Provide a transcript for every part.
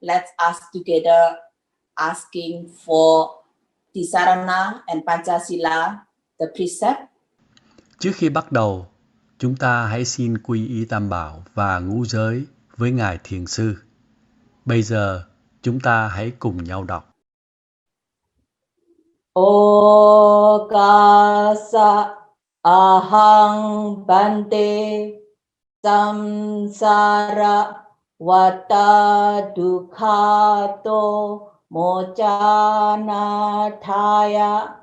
let's ask together asking for Tisarana and Pancasila, the precept. Trước khi bắt đầu, chúng ta hãy xin quy y Tam Bảo và ngũ giới với Ngài Thiền Sư. Bây giờ, chúng ta hãy cùng nhau đọc. Okasa ahang bante samsara vata dukhato mochana thaya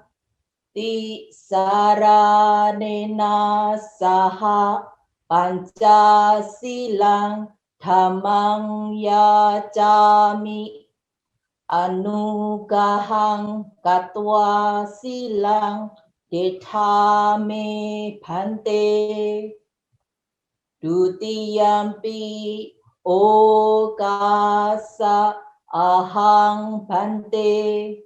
tisaranena saha pancasilang dhammang yacami anugahang katwa silang dethame bhante dutiyampi okasa ahang bhante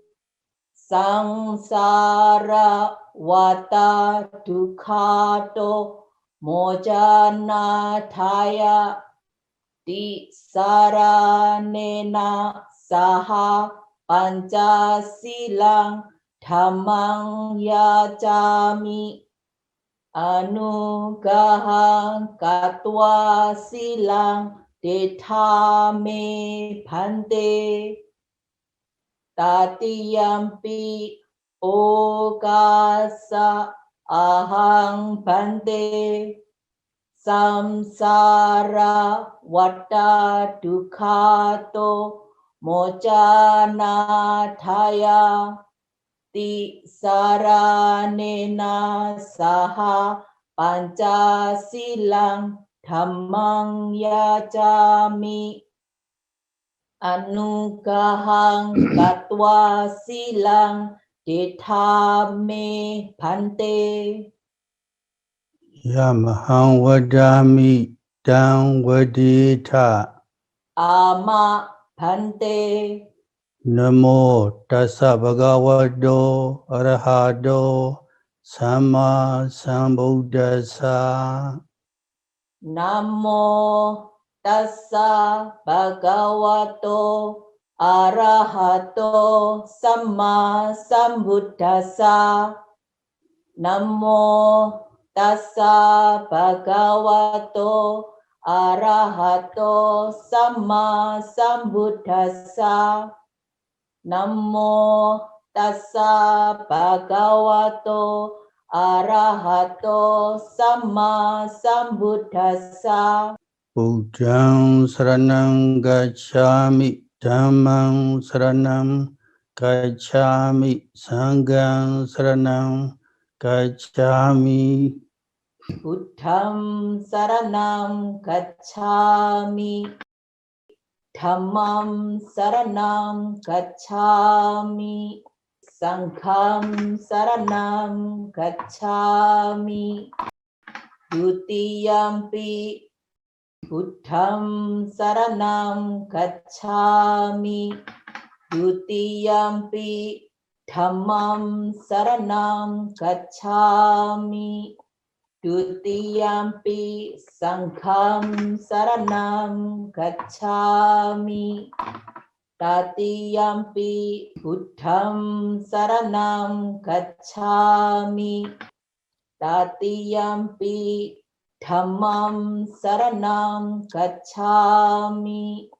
sangsara vata dukhato mojana thaya tisaranena saha pancasilang dhammang yacami anugahang katwa silang dethame bhante tatiyampi okasa ahang bhante samsara vata dukhato mojana thaya tisaranena saha pancasilang dhammang yacami anugahang katwa silang dethame bhante Yamahang vadami dang vadita. ama bhante Namo tassa bhagavato arahado samma sambuddhassa. Namo tassa bhagavato arahato samma sambuddhassa. Namo tassa bhagavato arahato samma sambuddhassa. Namo tassa bhagavato arahato samma sambuddhassa. Buddhang saranang gacchami, dhammang saranang gacchami, sanghang saranang gacchami. Buddham saranam gacchami, dhammam saranam gacchami, sangham saranam gacchami, dutiyampi buddham saranam gacchami, dutiyampi dhammam saranam gacchami, dutiyampi sangham saranam gacchami, tatiyampi buddham saranam gacchami, tatiyampi dhammam saranam gacchami,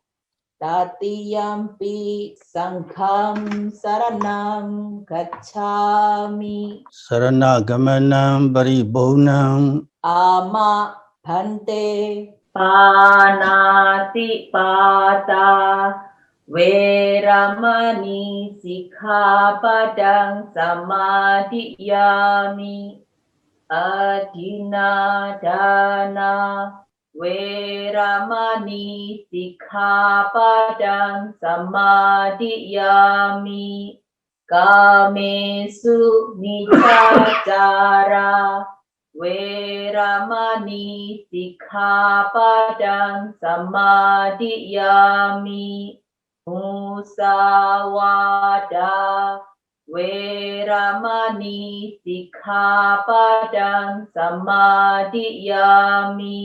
tatiyampi sangham saranam gacchami. Saranaгаmanam paribhunam Ama bhante panati pata veramani sikkhapadang samadhiyami adina dana veramani sikkhapadang samadhiyami kamesu nicacara veramani sikkhapadang samadhiyami musawada veramani sikkhapadang samadhiyami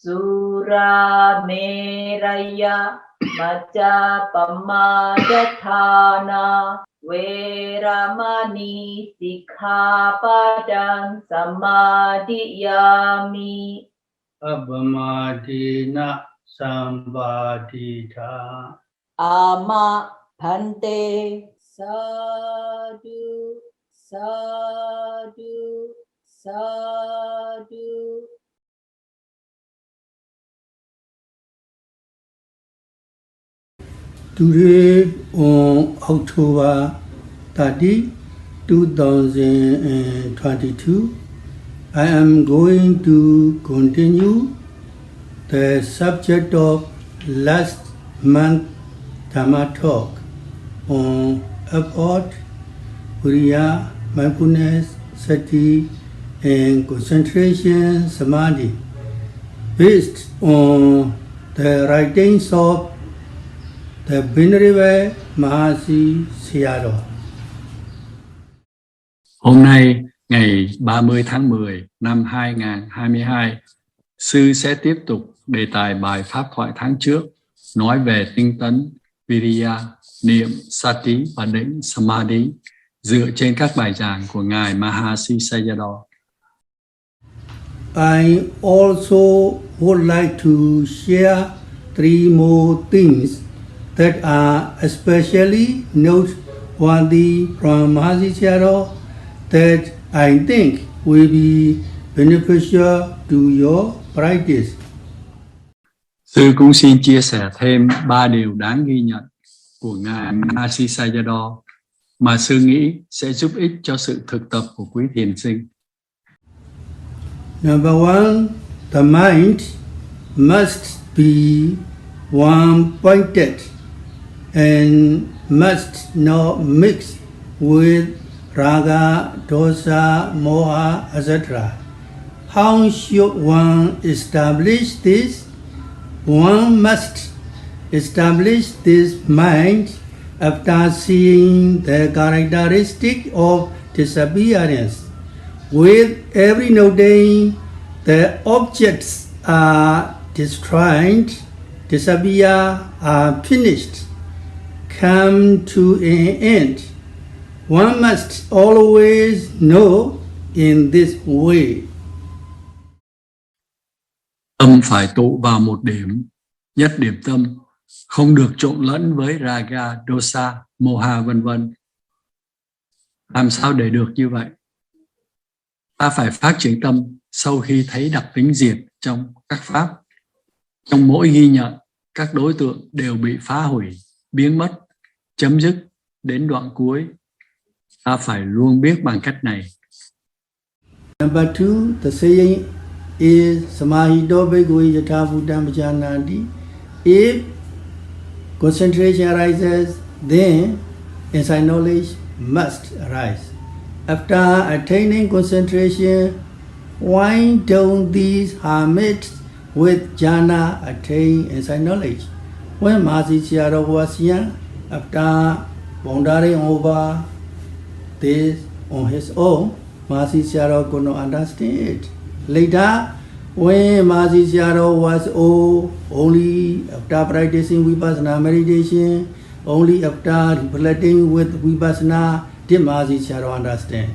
surameraya Macha Pamadatthana Veramani Sikkhapadang Samadhiyami. Abhamadina Sambadhita. Ama Bhante. Sadhu, sadhu, sadhu. Today on October 30, 2022, I am going to continue the subject of last month Dhamma talk on effort, Vïriya, mindfulness, Sati, and concentration, Samādhi, based on the writings of the Venerable Mahasi Sayadaw. Hôm nay, ngày 30 tháng 10 năm 2022, Sư sẽ tiếp tục đề tài bài Pháp thoại tháng trước, nói về tinh tấn, Vïriya, niệm, Sati và định Samādhi, dựa trên các bài giảng của Ngài Mahasi Sayadaw. I also would like to share 3 more things that are especially noteworthy from Mahasi Sayadaw that I think will be beneficial to your practice. Sư cũng xin chia sẻ thêm 3 điều đáng ghi nhận của Ngài Mahasi Sayadaw mà Sư nghĩ sẽ giúp ích cho sự thực tập của quý thiền sinh. Number 1, the mind must be one-pointed and must not mix with raga, dosa, moha, etc. How should one establish this? One must establish this mind after seeing the characteristic of disappearance. With every noting, the objects are destroyed, disappear, are finished, come to an end. One must always know in this way. Tâm phải tụ vào một điểm, nhất điểm tâm, không được trộn lẫn với raga, dosa, moha vân vân. Làm sao để được như vậy? Ta phải phát triển tâm sau khi thấy đặc tính diệt trong các pháp. Trong mỗi ghi nhận, các đối tượng đều bị phá hủy, biến mất, chấm dứt đến đoạn cuối. Ta phải luôn biết bằng cách này. Number 2, the saying is Samādhi bhikkhave yatha bhuttam vijanati. If concentration arises, then insight knowledge must arise. After attaining concentration, why don't these hermits with jhana attain insight knowledge? When Mahasi Sayadaw was young, after pondering over this on his own, Mahasi Sayadaw could not understand it. Later, when Mahasi Sayadaw was old, only after practicing vipassana meditation, only after reflecting with vipassana, did Mahasi Sayadaw understand.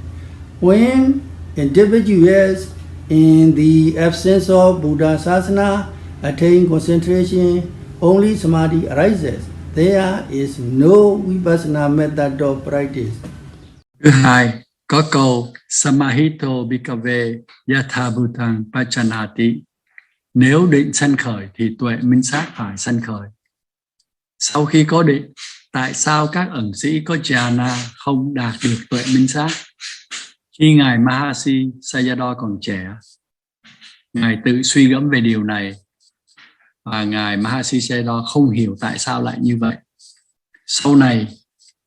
When individuals in the absence of Buddha Sasana attain concentration, only Samadhi arises. There is no vipassana method of practice. Thứ hai, có câu Samahito bhikkhave yatha bhutang pachanati. Nếu định sanh khởi thì tuệ minh sát phải sanh khởi. Sau khi có định, tại sao các ẩn sĩ có jhana không đạt được tuệ minh sát? Khi Ngài Mahasi Sayadaw còn trẻ, Ngài tự suy gẫm về điều này và Ngài Mahasi Sayadaw không hiểu tại sao lại như vậy. Sau này,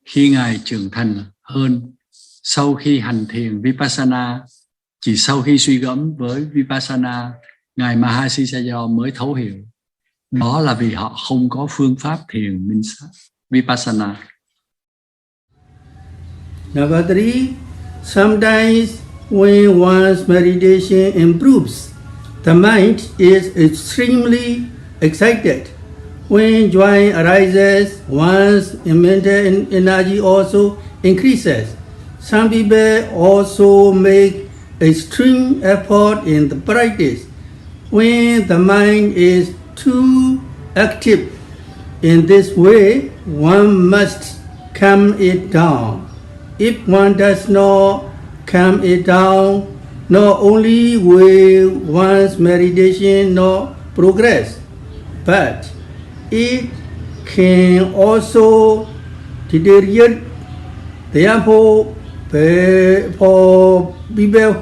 khi Ngài trưởng thành hơn, sau khi hành thiền Vipassana, chỉ sau khi suy gẫm với Vipassana, Ngài Mahasi Sayadaw mới thấu hiểu. Đó là vì họ không có phương pháp thiền minh sát Vipassana. Number 3, sometimes when one's meditation improves, the mind is extremely excited. When joy arises, one's mental energy also increases. Some people also make extreme effort in the practice. When the mind is too active in this way, one must calm it down. If one does not calm it down, not only will one's meditation not progress, but it can also deteriorate. Therefore, for people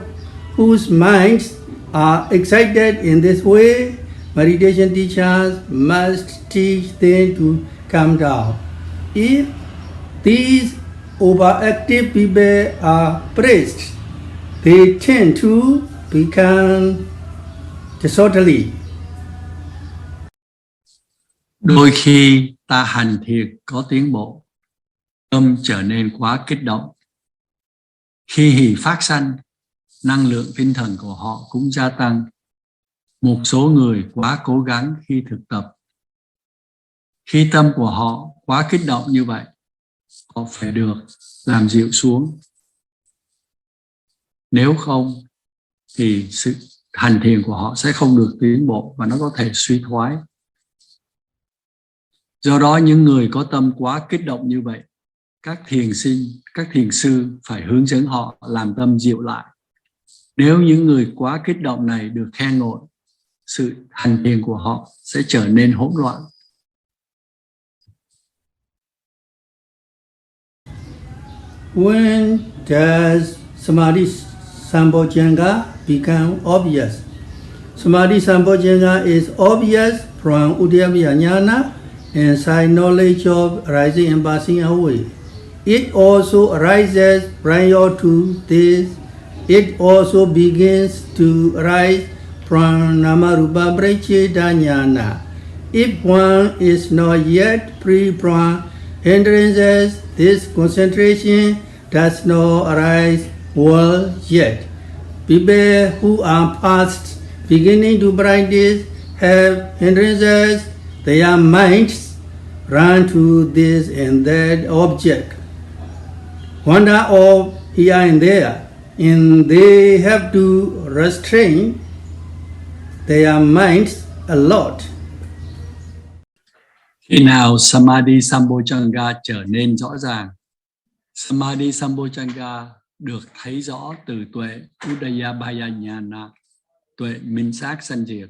whose minds are excited in this way, meditation teachers must teach them to calm down. If these overactive people are praised, they tend to become disorderly. Đôi khi ta hành thiền có tiến bộ, tâm trở nên quá kích động. Khi hỷ phát sanh, năng lượng tinh thần của họ cũng gia tăng. Một số người quá cố gắng khi thực tập. Khi tâm của họ quá kích động như vậy, họ phải được làm dịu xuống. Nếu không thì sự hành thiền của họ sẽ không được tiến bộ và nó có thể suy thoái. Do đó những người có tâm quá kích động như vậy, các thiền sư phải hướng dẫn họ làm tâm dịu lại. Nếu những người quá kích động này được khen ngợi, sự hành thiền của họ sẽ trở nên hỗn loạn. When does Samādhi Sambojjhanga become obvious? Samādhi Sambojjhanga is obvious from Uddiyamaya Jnana and sight knowledge of rising and passing away. It also arises prior to this. It also begins to arise from Namarupa Brahmacharya Jnana. If one is not yet free from hindrances, this concentration does not arise well yet. People who are past beginning to practice have hindrances. Their minds run to this and that object, wander off here and there, and they have to restrain their minds a lot. Khi nào Samādhi Sambojjhanga trở nên rõ ràng, Samādhi Sambojjhanga được thấy rõ từ tuệ Udayabhaya Jnana, tuệ minh sát sanh diệt.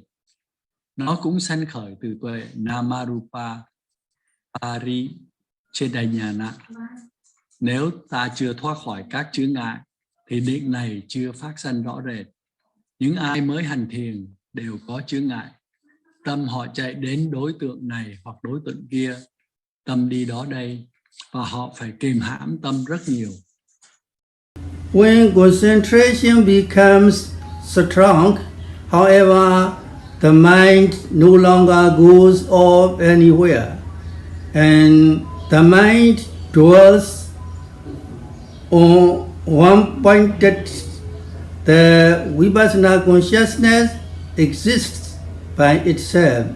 Nó cũng sanh khởi từ tuệ Namarupa Parichedanyana. Nếu ta chưa thoát khỏi các chướng ngại, thì định này chưa phát sanh rõ rệt. Những ai mới hành thiền đều có chướng ngại. Tâm họ chạy đến đối tượng này hoặc đối tượng kia. Tâm đi đó đây, và họ phải kìm hãm tâm rất nhiều. When concentration becomes strong, however, the mind no longer goes off anywhere, and the mind dwells on one pointed. The Vipassana consciousness exists by itself.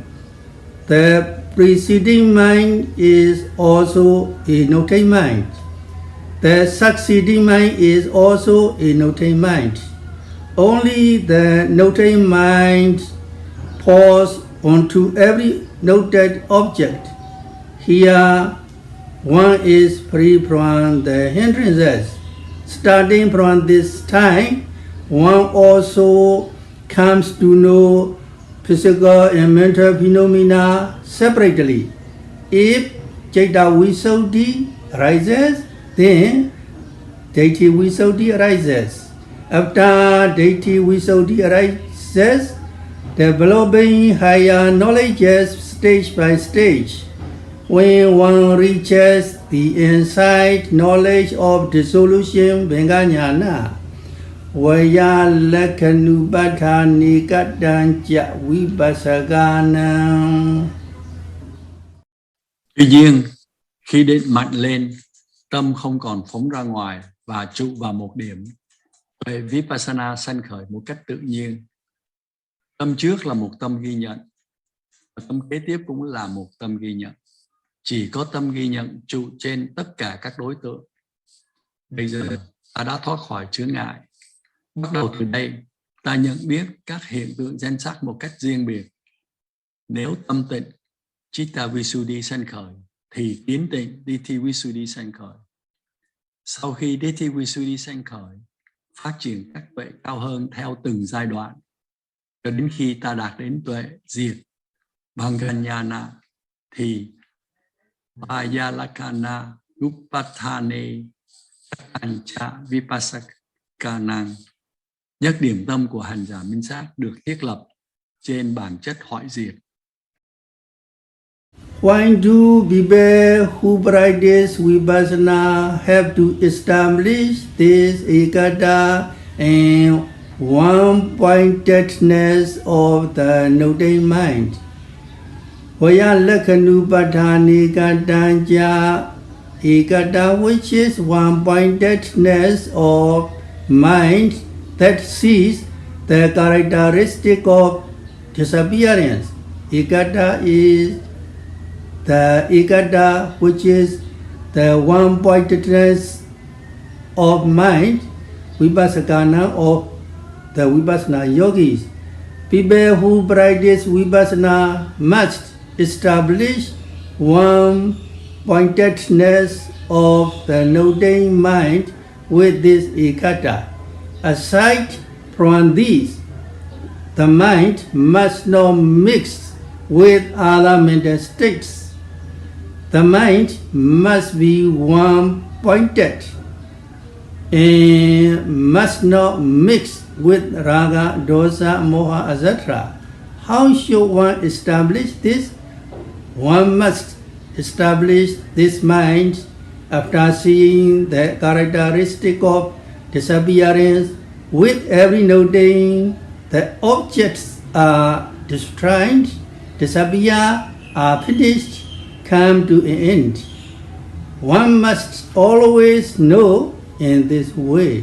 The preceding mind is also a noting mind. The succeeding mind is also a noting mind. Only the noting mind pours onto every noted object. Here, one is free from the hindrances. Starting from this time, one also comes to know physical and mental phenomena separately. If Citta Visuddhi arises, then Ditthi Visuddhi arises. After Ditthi Visuddhi arises, developing higher knowledges stage by stage. When one reaches the insight knowledge of dissolution Vengajnana, Vaya Lakhanupatthani Kattancha Vipassaganam. Tuy nhiên, khi định mạnh lên, tâm không còn phóng ra ngoài và trụ vào một điểm. Vậy Vipassana sanh khởi một cách tự nhiên. Tâm trước là một tâm ghi nhận. Tâm kế tiếp cũng là một tâm ghi nhận. Chỉ có tâm ghi nhận trụ trên tất cả các đối tượng. Bây giờ ta đã thoát khỏi chướng ngại. Bắt đầu từ đây, ta nhận biết các hiện tượng danh sắc một cách riêng biệt. Nếu tâm tịnh, Chitta Visuddhi sanh khởi, thì kiến tịnh, Ditthi Visuddhi sanh khởi. Sau khi Ditthi Visuddhi sanh khởi, phát triển các tuệ cao hơn theo từng giai đoạn, cho đến khi ta đạt đến tuệ diệt Bhanganyana, thì Vayalakana Upatthane Ancha Vipassakanang, nhất điểm tâm của hành giả minh sát được thiết lập trên bản chất hoại diệt. Why do people who practice vipassana have to establish this ekata and one-pointedness of the noting mind? Vayalakhanupatthane katanja ekata, which is one-pointedness of mind that sees the characteristic of disappearance. Ekata is the ekata, which is the one-pointedness of mind, vipassana of the vipassana yogis. People who practice vipassana must establish one-pointedness of the noting mind with this ekata. Aside from this, the mind must not mix with other mental states. The mind must be one-pointed and must not mix with raga, dosa, moha, etc. How should one establish this? One must establish this mind after seeing the characteristic of disappearance. With every noting, the objects are destroyed, disappear, are finished, come to an end. One must always know in this way.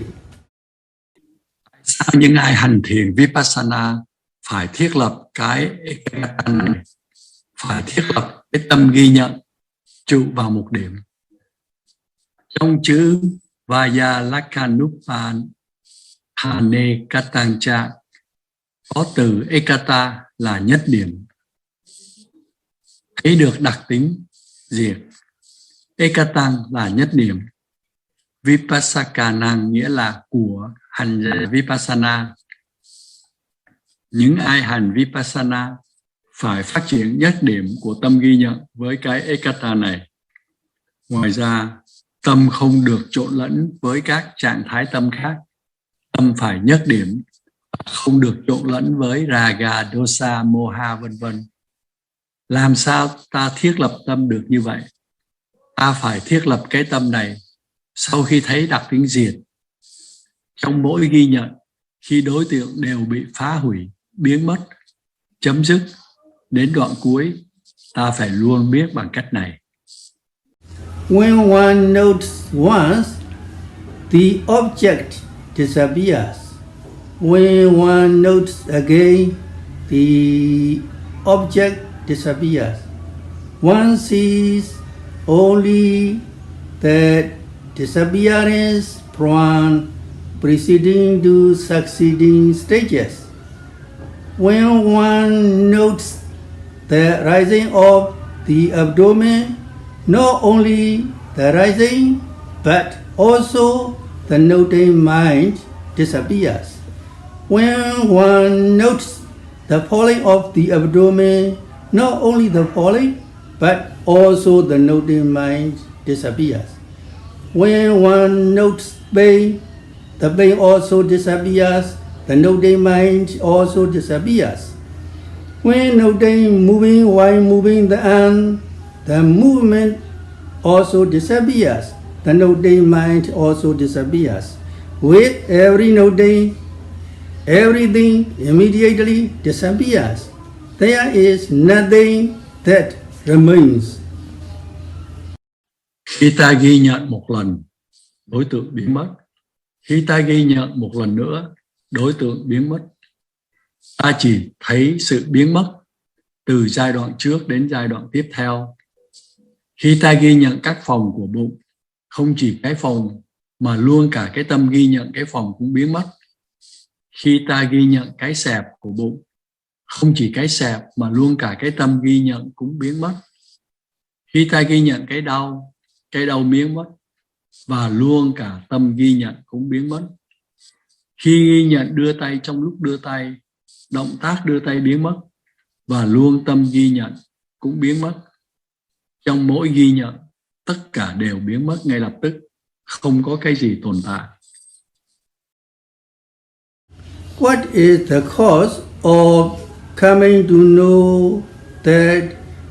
Sao những ai hành thiền Vipassana phải thiết lập cái ekata này, phải thiết lập cái tâm ghi nhận trụ vào một điểm. Trong chữ Vayalakhanupatthane Katanja có từ ekata là nhất điểm. Thấy được đặc tính diệt. Ekatang là nhất điểm. Vipassakanang nghĩa là của hành giả Vipassana. Những ai hành Vipassana phải phát triển nhất điểm của tâm ghi nhận với cái ekata này. Ngoài ra, tâm không được trộn lẫn với các trạng thái tâm khác. Tâm phải nhất điểm, không được trộn lẫn với raga, dosa, moha vân vân. Làm sao ta thiết lập tâm được như vậy? Ta phải thiết lập cái tâm này sau khi thấy đặc tính diệt. Trong mỗi ghi nhận, khi đối tượng đều bị phá hủy, biến mất, chấm dứt, đến đoạn cuối, ta phải luôn biết bằng cách này. When one notes once, the object disappears. When one notes again, the object disappears. One sees only the disappearance from preceding to succeeding stages. When one notes the rising of the abdomen, not only the rising but also the noting mind disappears. When one notes the falling of the abdomen, not only the falling but also the noting mind disappears. When one notes pain, the pain also disappears, the noting mind also disappears. When noting moving while moving the arm, the movement also disappears, the noting mind also disappears. With every noting, everything immediately disappears. There is nothing that remains. Khi ta ghi nhận một lần, đối tượng biến mất. Khi ta ghi nhận một lần nữa, đối tượng biến mất. Ta chỉ thấy sự biến mất, từ giai đoạn trước đến giai đoạn tiếp theo. Khi ta ghi nhận các phòng của bụng, không chỉ cái phòng mà luôn cả cái tâm ghi nhận cái phòng cũng biến mất. Khi ta ghi nhận cái xẹp của bụng, không chỉ cái xẹp mà luôn cả cái tâm ghi nhận cũng biến mất. Khi ta ghi nhận cái đau biến mất và luôn cả tâm ghi nhận cũng biến mất. Khi ghi nhận đưa tay trong lúc đưa tay, động tác đưa tay biến mất và luôn tâm ghi nhận cũng biến mất. Trong mỗi ghi nhận, tất cả đều biến mất ngay lập tức, không có cái gì tồn tại. What is the cause of coming to know that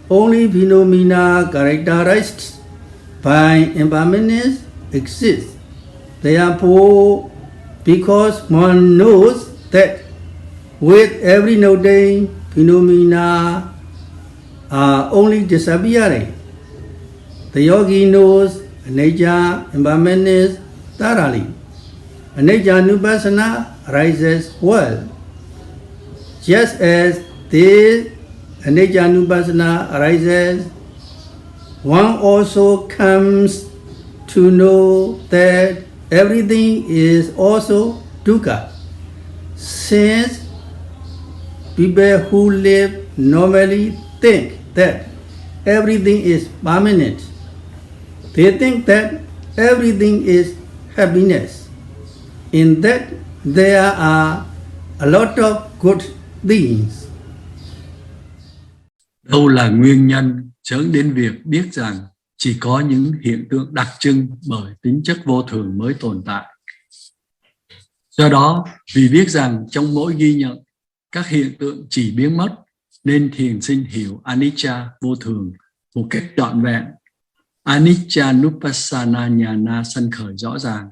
only phenomena characterized by impermanence exist? Therefore, because one knows that with every noting, phenomena are only disappearing, the yogi knows anicca, impermanence thoroughly. Anicca nupassana arises well. Just as this anicca nupassana arises, one also comes to know that everything is also dukkha. Since people who live normally think that everything is permanent, they think that everything is happiness. In that there are a lot of good things. Đâu là nguyên nhân dẫn đến việc biết rằng chỉ có những hiện tượng đặc trưng bởi tính chất vô thường mới tồn tại? Do đó, vì biết rằng trong mỗi ghi nhận, các hiện tượng chỉ biến mất, nên thiền sinh hiểu anicca vô thường một cách trọn vẹn. Anicca nupassana nhana sanh khởi rõ ràng.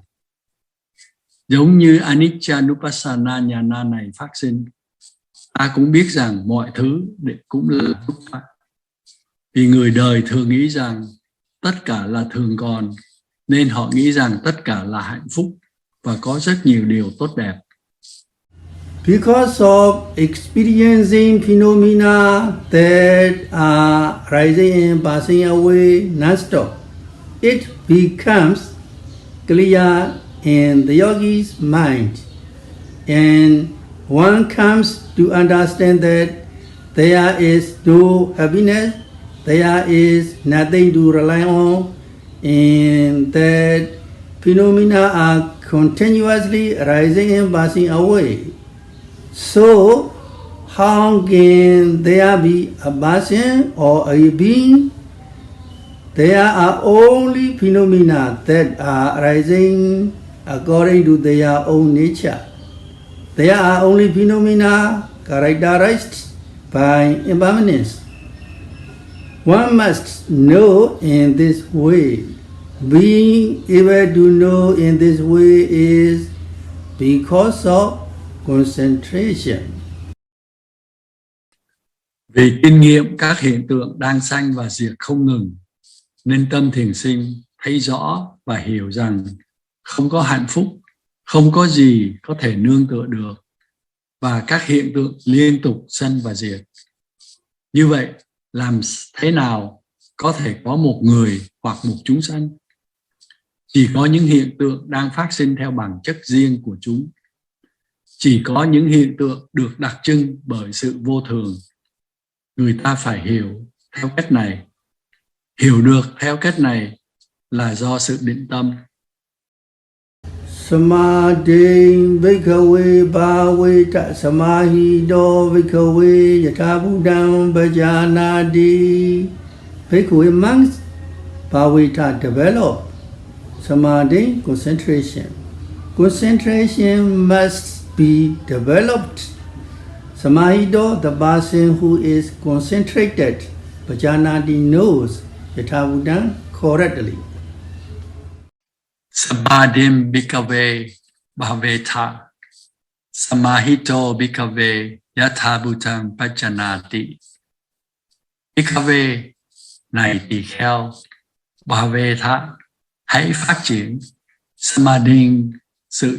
Giống như anicca nupassana nhana này phát sinh, ta cũng biết rằng mọi thứ cũng là dukkha. Vì người đời thường nghĩ rằng tất cả là thường còn, nên họ nghĩ rằng tất cả là hạnh phúc và có rất nhiều điều tốt đẹp. Because of experiencing phenomena that are rising and passing away non-stop, it becomes clear in the yogi's mind, and one comes to understand that there is no happiness, there is nothing to rely on, and that phenomena are continuously rising and passing away. So, how can there be a person or a being? There are only phenomena that are rising according to their own nature. There are only phenomena characterized by impermanence. One must know in this way. Being able to know in this way is because of concentration. Vì kinh nghiệm các hiện tượng đang sanh và diệt không ngừng, nên tâm thiền sinh thấy rõ và hiểu rằng không có hạnh phúc, không có gì có thể nương tựa được, và các hiện tượng liên tục sanh và diệt. Như vậy, làm thế nào có thể có một người hoặc một chúng sanh? Chỉ có những hiện tượng đang phát sinh theo bản chất riêng của chúng. Chỉ có những hiện tượng được đặc trưng bởi sự vô thường. Người ta phải hiểu theo cách này. Hiểu được theo cách này là do sự định tâm. Samādhi bhikkhave bhaveta samāhido bhikkhave yatha buddhaṃ bhajanati. Bhikkhave monks bhaveta develop Samādhi concentration. Concentration must be developed. Samāhido, the person who is concentrated, Bhajanati knows yatha buddhaṃ correctly. Samādhiṃ bhikkhave bhavetha samāhito bhikkhave yatha bhutaṃ pajanati. Bhikkhave này tỳ kheo, bhavetha hãy phát triển. Samādhiṃ sự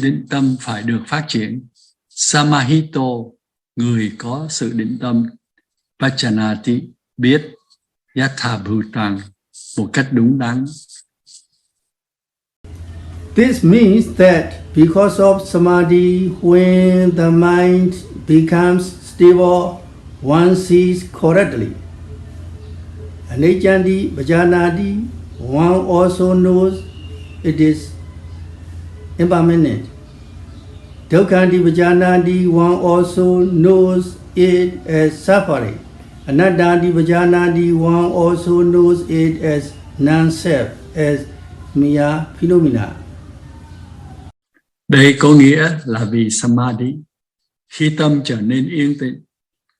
định tâm phải được phát triển. Samāhito người có sự định tâm Pachanati biết Yathabhutang một cách đúng đắn. This means that because of Samadhi, when the mind becomes stable, one sees correctly. Anejandi Vajanadi, one also knows it is impermanent. Dukkhanti Vajanadi, one also knows it as suffering. Anattandi Vajanadi, one also knows it as non-self, as mere phenomena. Đây có nghĩa là vì Samādhi, khi tâm trở nên yên tĩnh,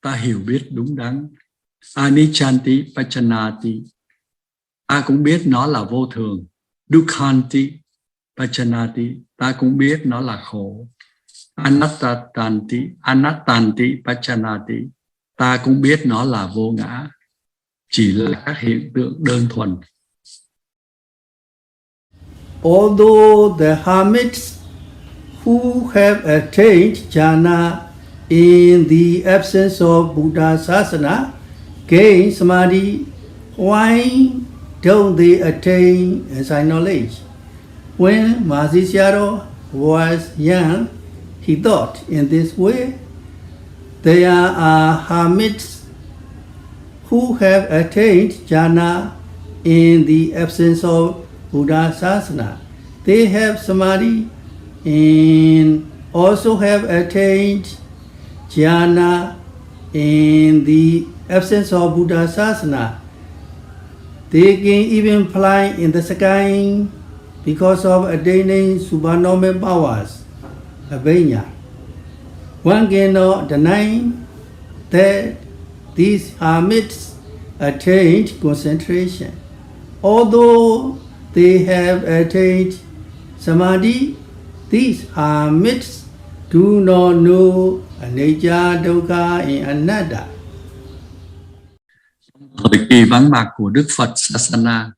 ta hiểu biết đúng đắn. Aniccanti Pachanati, ta cũng biết nó là vô thường. Dukkhanti Pachanati, ta cũng biết nó là khổ. Anattanti Pachanati, ta cũng biết nó là vô ngã, chỉ là các hiện tượng đơn thuần. Although the hermits who have attained jhana in the absence of Buddha Sasana gain Samadhi, why don't they attain insight knowledge? When Mahasi Sayadaw was young, he thought in this way: there are hermits who have attained jhana in the absence of Buddha Sasana. They have Samadhi and also have attained jhana in the absence of Buddha Sasana. They can even fly in the sky because of attaining supernormal powers, Abhinya. One cannot deny that these hermits attained concentration. Although they have attained Samadhi, these hermits do not know anicca, dukkha and anatta. Thời kỳ vắng mặt của Đức Phật Sasana,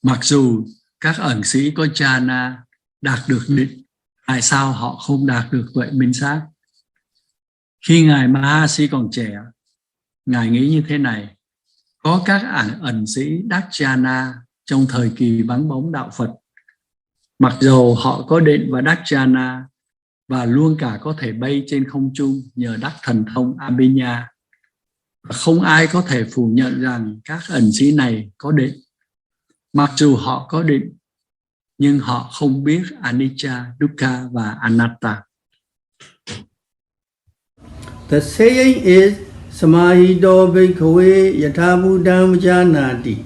mặc dù các ẩn sĩ có jhana đạt được định, tại sao họ không đạt được tuệ minh sát? Khi Ngài Mahasi còn trẻ, Ngài nghĩ như thế này: có các ẩn sĩ đắc jhana trong thời kỳ vắng bóng đạo Phật, mặc dù họ có định và đắc jhana và luôn cả có thể bay trên không trung nhờ đắc thần thông Abhinya. Và không ai có thể phủ nhận rằng các ẩn sĩ này có định. Mặc dù họ có định, nhưng họ không biết anicca, dukkha và anatta. The saying is Samādhi bhikkhave yatha buddham janati.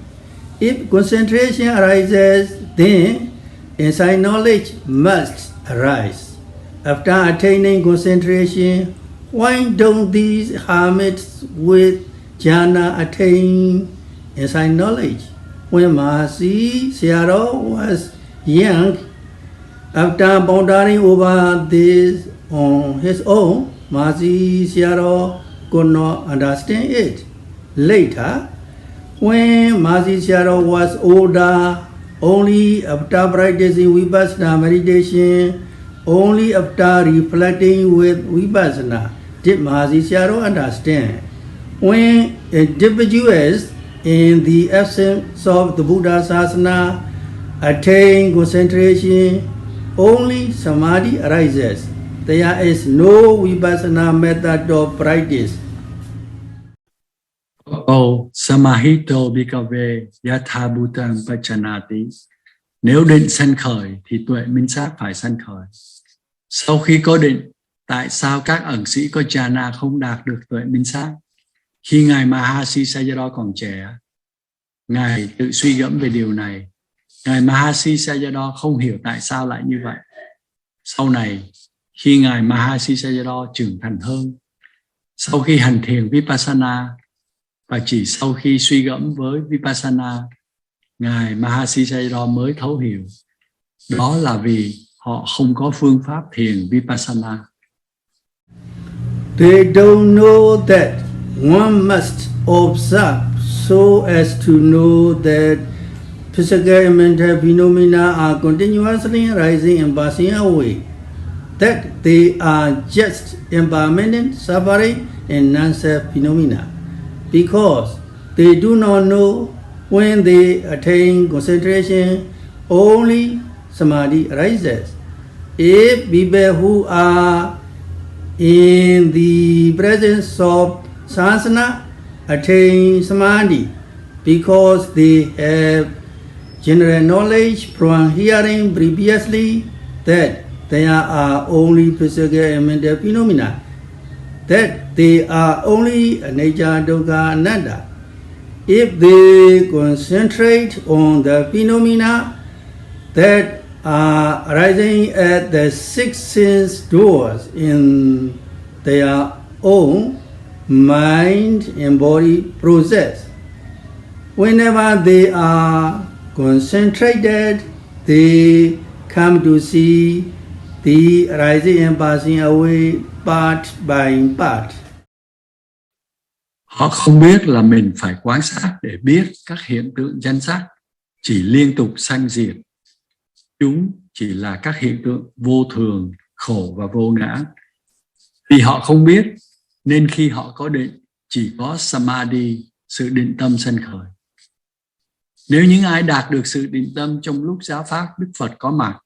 If concentration arises, then insight knowledge must arise. After attaining concentration, why don't these hermits with jhana attain insight knowledge? When Mahasi Sayadaw was young, after pondering over this on his own, Mahasi Sayadaw could not understand it. Later, when Mahasi Sayadaw was older, only after practicing vipassana meditation, only after reflecting with vipassana, did Mahasi Sayadaw understand. When individuals in the absence of the Buddha Sasana attain concentration, only Samadhi arises. There is no vipassana method of practice. Câu Samahito bhikkhave yathabhutang pachanati. Nếu định sanh khởi thì tuệ minh sát phải sanh khởi. Sau khi có định, tại sao các ẩn sĩ có jhana không đạt được tuệ minh sát? Khi Ngài Mahasi Sayadaw còn trẻ, Ngài tự suy gẫm về điều này. Ngài Mahasi Sayadaw không hiểu tại sao lại như vậy. Sau này, khi Ngài Mahasi Sayadaw trưởng thành hơn, sau khi hành thiền Vipassana, và chỉ sau khi suy gẫm với Vipassana, Ngài Mahasi Sayadaw mới thấu hiểu. Đó là vì họ không có phương pháp thiền Vipassana. They don't know that one must observe so as to know that physical and mental phenomena are continuously rising and passing away. that they are just impermanent, suffering, and non-self phenomena, because they do not know when they attain concentration, only Samadhi arises. If people who are in the presence of Sasana attain Samadhi, because they have general knowledge from hearing previously that there are only physical and mental phenomena, that they are only anicca, dukkha, anatta. If they concentrate on the phenomena that are arising at the six sense doors in their own mind and body process, whenever they are concentrated, they come to see the arising and passing away part by part. Họ không biết là mình phải quan sát để biết các hiện tượng danh sắc chỉ liên tục sanh diệt. Chúng chỉ là các hiện tượng vô thường, khổ và vô ngã. Vì họ không biết, nên khi họ có định, chỉ có Samādhi, sự định tâm sanh khởi. Nếu những ai đạt được sự định tâm trong lúc giáo pháp Đức Phật có mặt,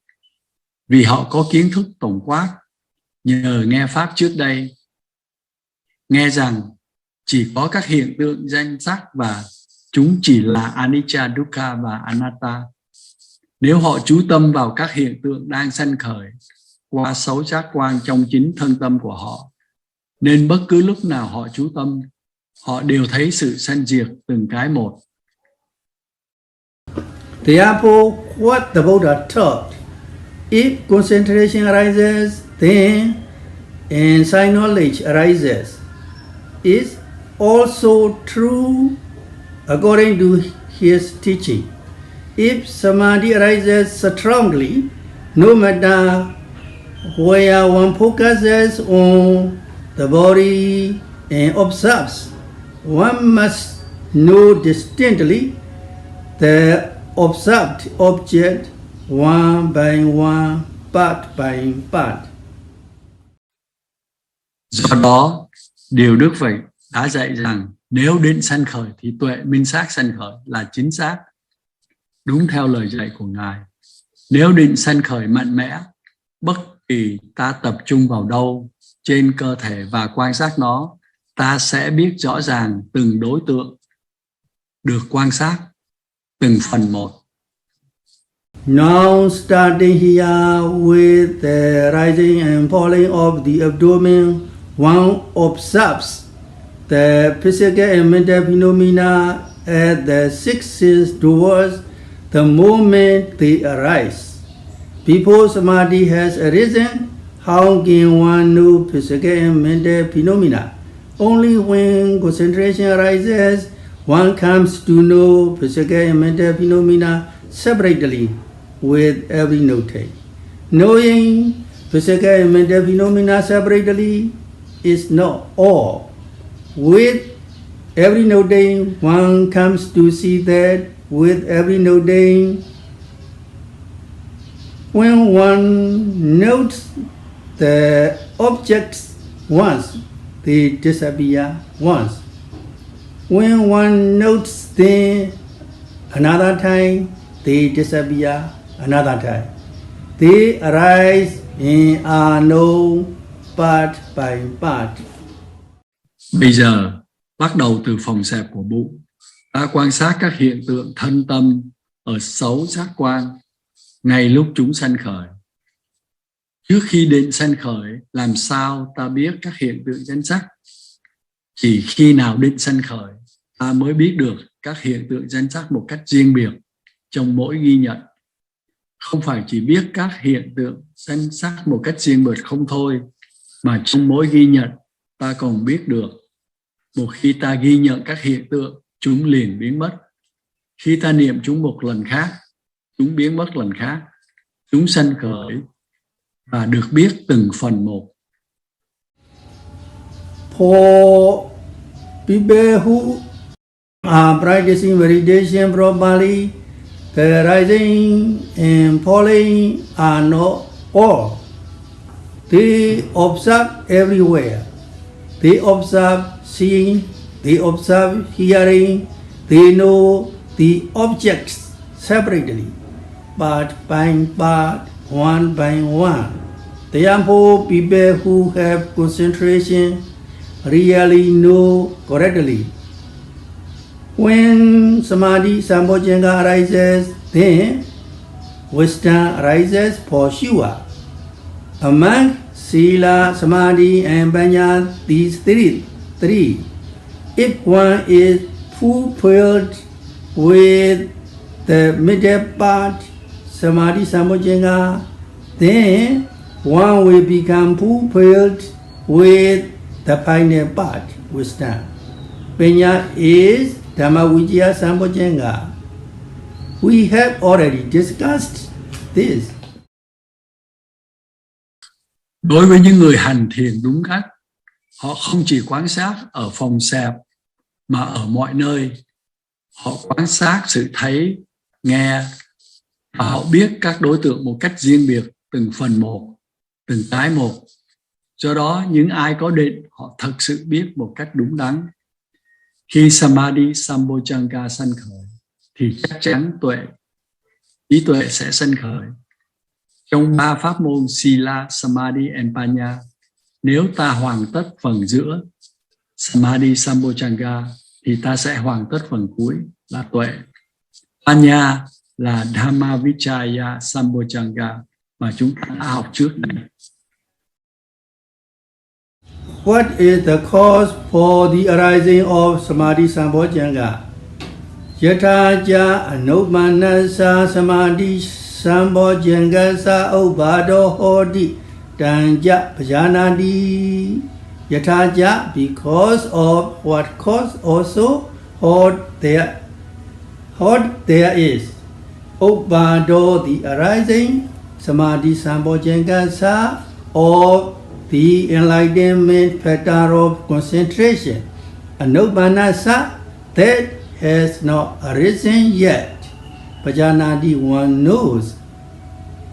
vì họ có kiến thức tổng quát, nhờ nghe pháp trước đây, nghe rằng chỉ có các hiện tượng danh sắc và chúng chỉ là anicca, dukkha và anatta. Nếu họ chú tâm vào các hiện tượng đang sanh khởi qua 6 giác quan trong chính thân tâm của họ, nên bất cứ lúc nào họ chú tâm, họ đều thấy sự sanh diệt từng cái một. Therefore, what the Buddha taught, if concentration arises, then insight knowledge arises, is also true according to his teaching. If Samadhi arises strongly, no matter where one focuses on the body and observes, one must know distinctly the observed object one by one, part by part. Do đó, điều Đức Phật đã dạy rằng nếu định sanh khởi thì tuệ minh sát sanh khởi là chính xác, đúng theo lời dạy của Ngài. Nếu định sanh khởi mạnh mẽ, bất kỳ ta tập trung vào đâu trên cơ thể và quan sát nó, ta sẽ biết rõ ràng từng đối tượng được quan sát, từng phần một. Now starting here with the rising and falling of the abdomen, one observes the physical and mental phenomena at the six sense doors the moment they arise. Before Samadhi has arisen, how can one know physical and mental phenomena? Only when concentration arises, one comes to know physical and mental phenomena separately with every note. Knowing physical and mental phenomena separately is not all. With every note, one comes to see that with every note, when one notes the objects once, they disappear once. When one notes them another time, they disappear another time. They arise and are known part by part. Bây giờ, bắt đầu từ phòng xẹp của bụng, ta quan sát các hiện tượng thân tâm ở 6 giác quan, ngay lúc chúng sanh khởi. Trước khi định sanh khởi, làm sao ta biết các hiện tượng danh sắc? Chỉ khi nào định sanh khởi, ta mới biết được các hiện tượng danh sắc một cách riêng biệt trong mỗi ghi nhận. Không phải chỉ biết các hiện tượng danh sắc một cách riêng biệt không thôi, mà trong mỗi ghi nhận ta còn biết được. Một khi ta ghi nhận các hiện tượng, chúng liền biến mất. Khi ta niệm chúng một lần khác, chúng biến mất lần khác. Chúng sanh khởi và được biết từng phần một. For people who are practicing meditation properly, the rising and falling are not all. They observe everywhere. They observe seeing, they observe hearing, they know the objects separately, part by part, one by one. Therefore, people who have concentration really know correctly. When Samadhi Sambhojjhanga arises, then wisdom arises for sure. Among Sila, Samadhi and Panya, these three, if one is fulfilled with the middle part, Samadhi Sambhojjhanga, then one will become fulfilled with the final part, wisdom. Panya is Dhammavijaya Sambhojjhanga. We have already discussed this. Đối với những người hành thiền đúng cách, họ không chỉ quan sát ở phòng xẹp mà ở mọi nơi. Họ quan sát sự thấy, nghe và họ biết các đối tượng một cách riêng biệt, từng phần một, từng cái một. Do đó, những ai có định, họ thật sự biết một cách đúng đắn. Khi Samādhi Sambhojjhanga sanh khởi, thì chắc chắn trí tuệ sẽ sanh khởi. Trong 3 pháp môn Sila, Samādhi and Panya, nếu ta hoàn tất phần giữa Samādhi Sambhojjhanga thì ta sẽ hoàn tất phần cuối là tuệ. Panya là Dhammavijaya Sambhojjhanga mà chúng ta đã học trước này. What is the cause for the arising of Samadhi Sambhojjhanga? Yathaja anupanasa Samadhi Sambhojjhanga sa ubado hodi tanja bhajanadi. Yathaja, because of what cause also hod there is. Ubado, the arising, Samadhi Sambhojjhanga sa of the enlightenment factor of concentration. Anupanasa, that has not arisen yet. Bhajanadi, one knows.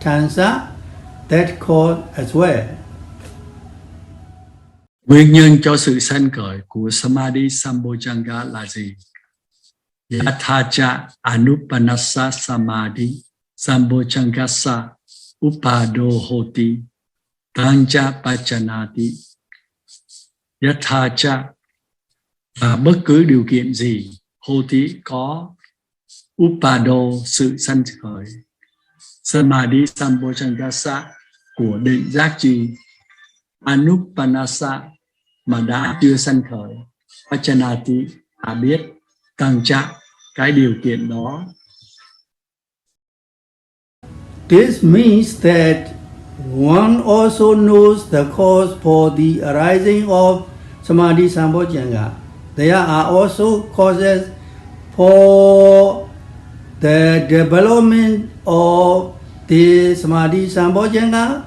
Tansa, that cause as well. Nguyên nhân cho sự sanh khởi của Samādhi Sambhojjhanga là gì? Yathacha anupanasa Samādhi Sambhojjhangasa upado hoti tanja pachanati. Yathacha, và bất cứ điều kiện gì, hoti có, upado sự sanh khởi, Samādhi Sambhojjhangasa của định giác trì, anupanasa mà đã chưa sanh khởi, pachanati đã biết, tanja cái điều kiện đó. This means that one also knows the cause for the arising of Samadhi Sambhojjhanga. There are also causes for the development of the Samadhi Sambhojjhanga.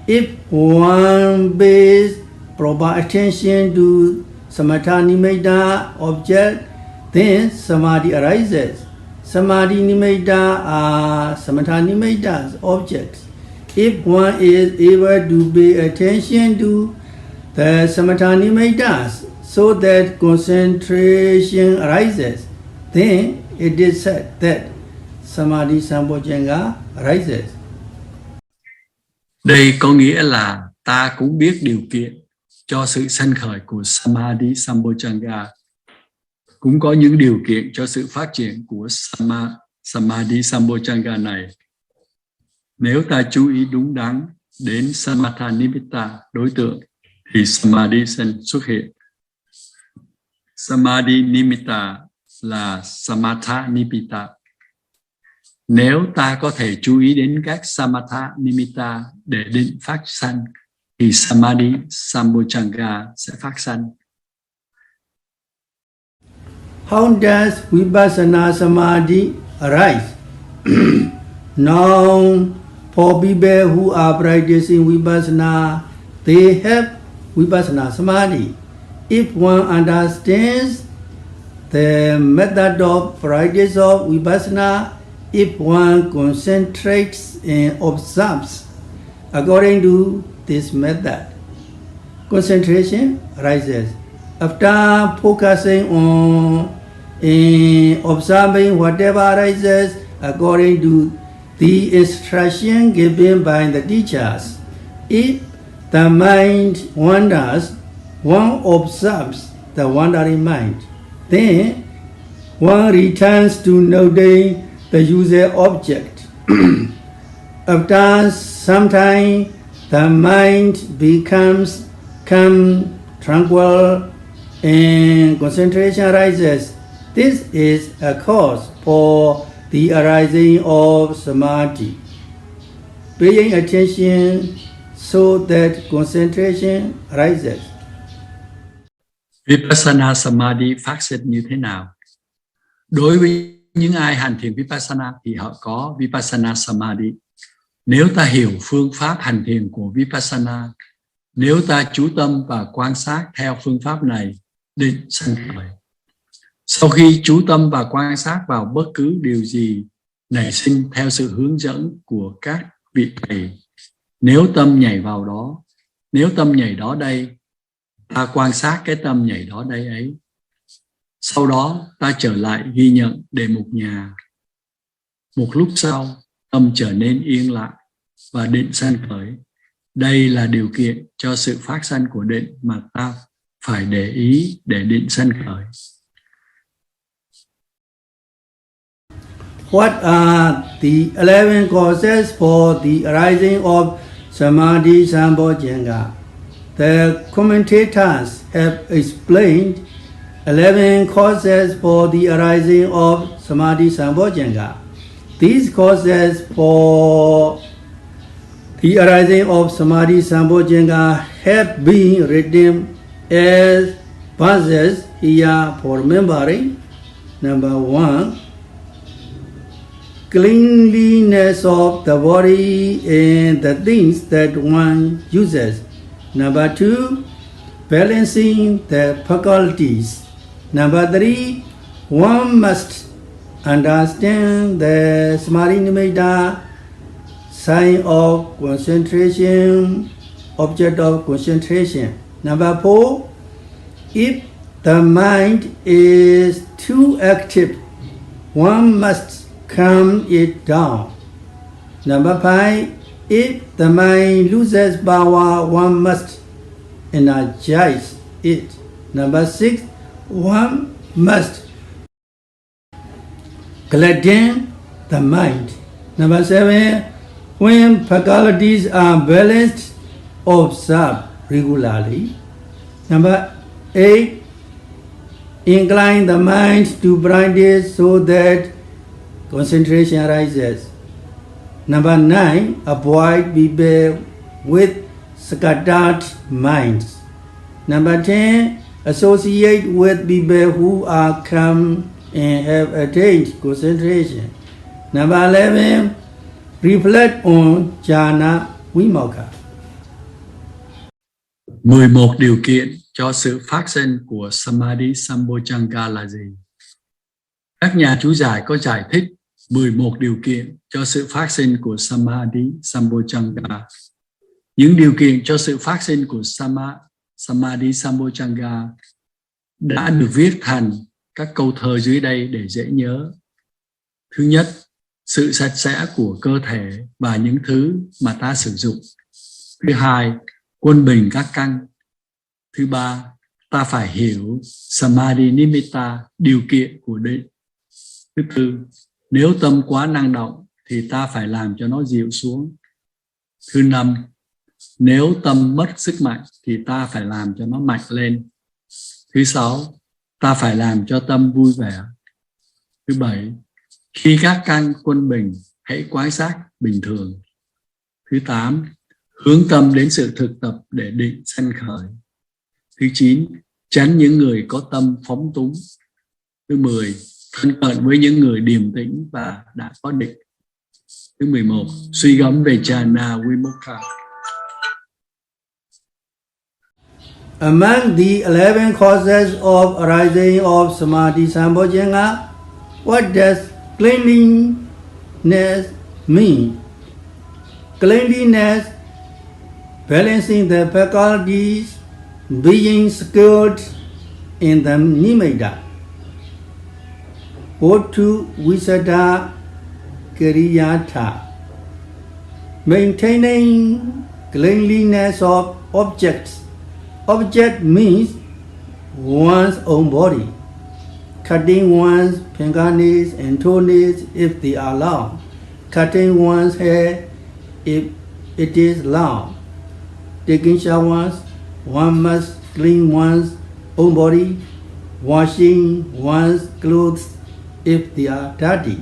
If one pays proper attention to Samatha Nimitta object, then Samadhi arises. Samadhi Nimitta are Samatha Nimitta's objects. If one is able to pay attention to the Samatha Nimittas so that concentration arises, then it is said that Samadhi Sambhojjhanga arises. Đây có nghĩa là ta cũng biết điều kiện cho sự sanh khởi của Samādhi Sambhojjhanga. Cũng có những điều kiện cho sự phát triển của Samādhi Sambhojjhanga này. Nếu ta chú ý đúng đắn đến Samatha Nimitta đối tượng thì Samādhi xuất hiện. Samādhi Nimitta là Samatha Nimitta. Nếu ta có thể chú ý đến các Samatha Nimitta để định phát sanh thì Samādhi Sambhojjhanga sẽ phát sanh. How does Vipassana Samadhi arise? Now, for people who are practicing Vipassana, they have Vipassana Samadhi. If one understands the method of practice of Vipassana, if one concentrates and observes according to this method, concentration rises. After focusing on observing whatever arises according to the instruction given by the teachers, if the mind wanders, one observes the wandering mind. Then one returns to noting the user object. After some time, the mind becomes calm, tranquil, and concentration rises. This is a cause for the arising of Samādhi. Paying attention so that concentration rises. Vipassana Samadhi phát sinh như thế nào? Đối với những ai hành thiền Vipassana thì họ có Vipassana Samadhi. Nếu ta hiểu phương pháp hành thiền của Vipassana, nếu ta chú tâm và quan sát theo phương pháp này, định sanh khởi. Sau khi chú tâm và quan sát vào bất cứ điều gì nảy sinh theo sự hướng dẫn của các vị thầy, nếu tâm nhảy vào đó, nếu tâm nhảy đó đây, ta quan sát cái tâm nhảy đó đây ấy. Sau đó ta trở lại ghi nhận đề mục nhà. Một lúc sau, tâm trở nên yên lặng và định sanh khởi. Đây là điều kiện cho sự phát sanh của định mà ta phải để ý để định sanh khởi. What are the 11 causes for the arising of Samādhi Sambhojjhanga? The commentators have explained 11 causes for the arising of Samādhi Sambhojjhanga. These causes for the arising of Samādhi Sambhojjhanga have been written as verses here for remembering. Number 1, cleanliness of the body and the things that one uses. Number 2, balancing the faculties. Number 3, one must understand the Samādhi Nimitta, sign of concentration, object of concentration. Number 4, if the mind is too active, one must calm it down. Number 5, if the mind loses power, one must energize it. Number 6, one must gladden the mind. Number 7, when faculties are balanced, observe regularly. Number 8, incline the mind to brightness so that concentration arises. Number 9, avoid people with scattered minds. Number 10, associate with people who are calm and have attained concentration. Number 11, reflect on jhana vimukha. 11 điều kiện cho sự phát sinh của Samādhi Sambhojjhanga là gì? Các nhà chú giải có giải thích 11 điều kiện cho sự phát sinh của Samādhi Sambhojjhanga. Những điều kiện cho sự phát sinh của Samādhi Sambhojjhanga đã được viết thành các câu thơ dưới đây để dễ nhớ. Thứ nhất, sự sạch sẽ của cơ thể và những thứ mà ta sử dụng. Thứ hai, quân bình các căn. Thứ ba, ta phải hiểu Samādhi Nimitta, điều kiện của định. Thứ tư, nếu tâm quá năng động thì ta phải làm cho nó dịu xuống. Thứ năm, nếu tâm mất sức mạnh thì ta phải làm cho nó mạnh lên. Thứ sáu, ta phải làm cho tâm vui vẻ. Thứ bảy, khi các căn quân bình, hãy quan sát bình thường. Thứ tám, hướng tâm đến sự thực tập để định sanh khởi. Thứ chín, tránh những người có tâm phóng túng. Thứ 10, thân cận với những người điềm tĩnh và đã có định. Thứ 11, suy gẫm về jhana vimukha. Among the 11 causes of arising of Samādhi Sambhojjhanga, what does cleanliness mean? Cleanliness balancing the faculties, being skilled in the nimitta. Otu Visada Kiriyata. Maintaining cleanliness of objects. Object means one's own body. Cutting one's fingernails and toenails if they are long. Cutting one's hair if it is long. Taking showers, one must clean one's own body. Washing one's clothes if they are dirty.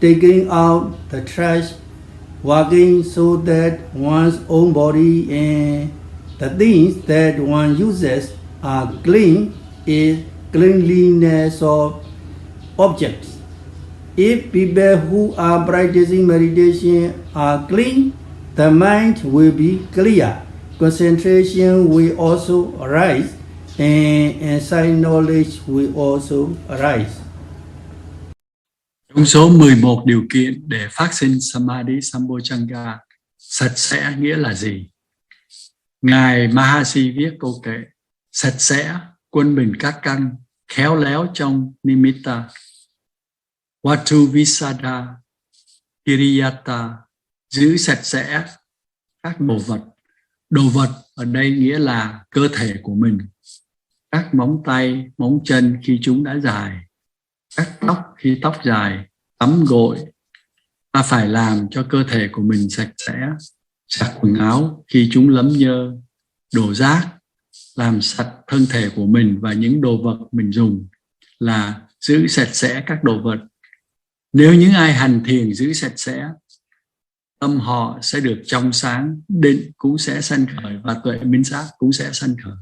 Taking out the trash, working so that one's own body and the things that one uses are clean is cleanliness of objects. If people who are practicing meditation are clean, the mind will be clear. Concentration will also arise, and insight knowledge will also arise. Trong số 11 điều kiện để phát sinh Samādhi Sambhojjhanga, sạch sẽ nghĩa là gì? Ngài Mahasi viết câu kệ: sạch sẽ, quân bình các căn, khéo léo trong nimitta. Vatu Visada Kiriyata, giữ sạch sẽ các đồ vật. Đồ vật ở đây nghĩa là cơ thể của mình. Các móng tay, móng chân khi chúng đã dài. Cắt tóc khi tóc dài, tắm gội. Ta phải làm cho cơ thể của mình sạch sẽ. Giặt quần áo khi chúng lấm nhơ, đổ rác. Làm sạch thân thể của mình và những đồ vật mình dùng là giữ sạch sẽ các đồ vật. Nếu những ai hành thiền giữ sạch sẽ, tâm họ sẽ được trong sáng, định cũng sẽ sanh khởi và tuệ minh sát cũng sẽ sanh khởi.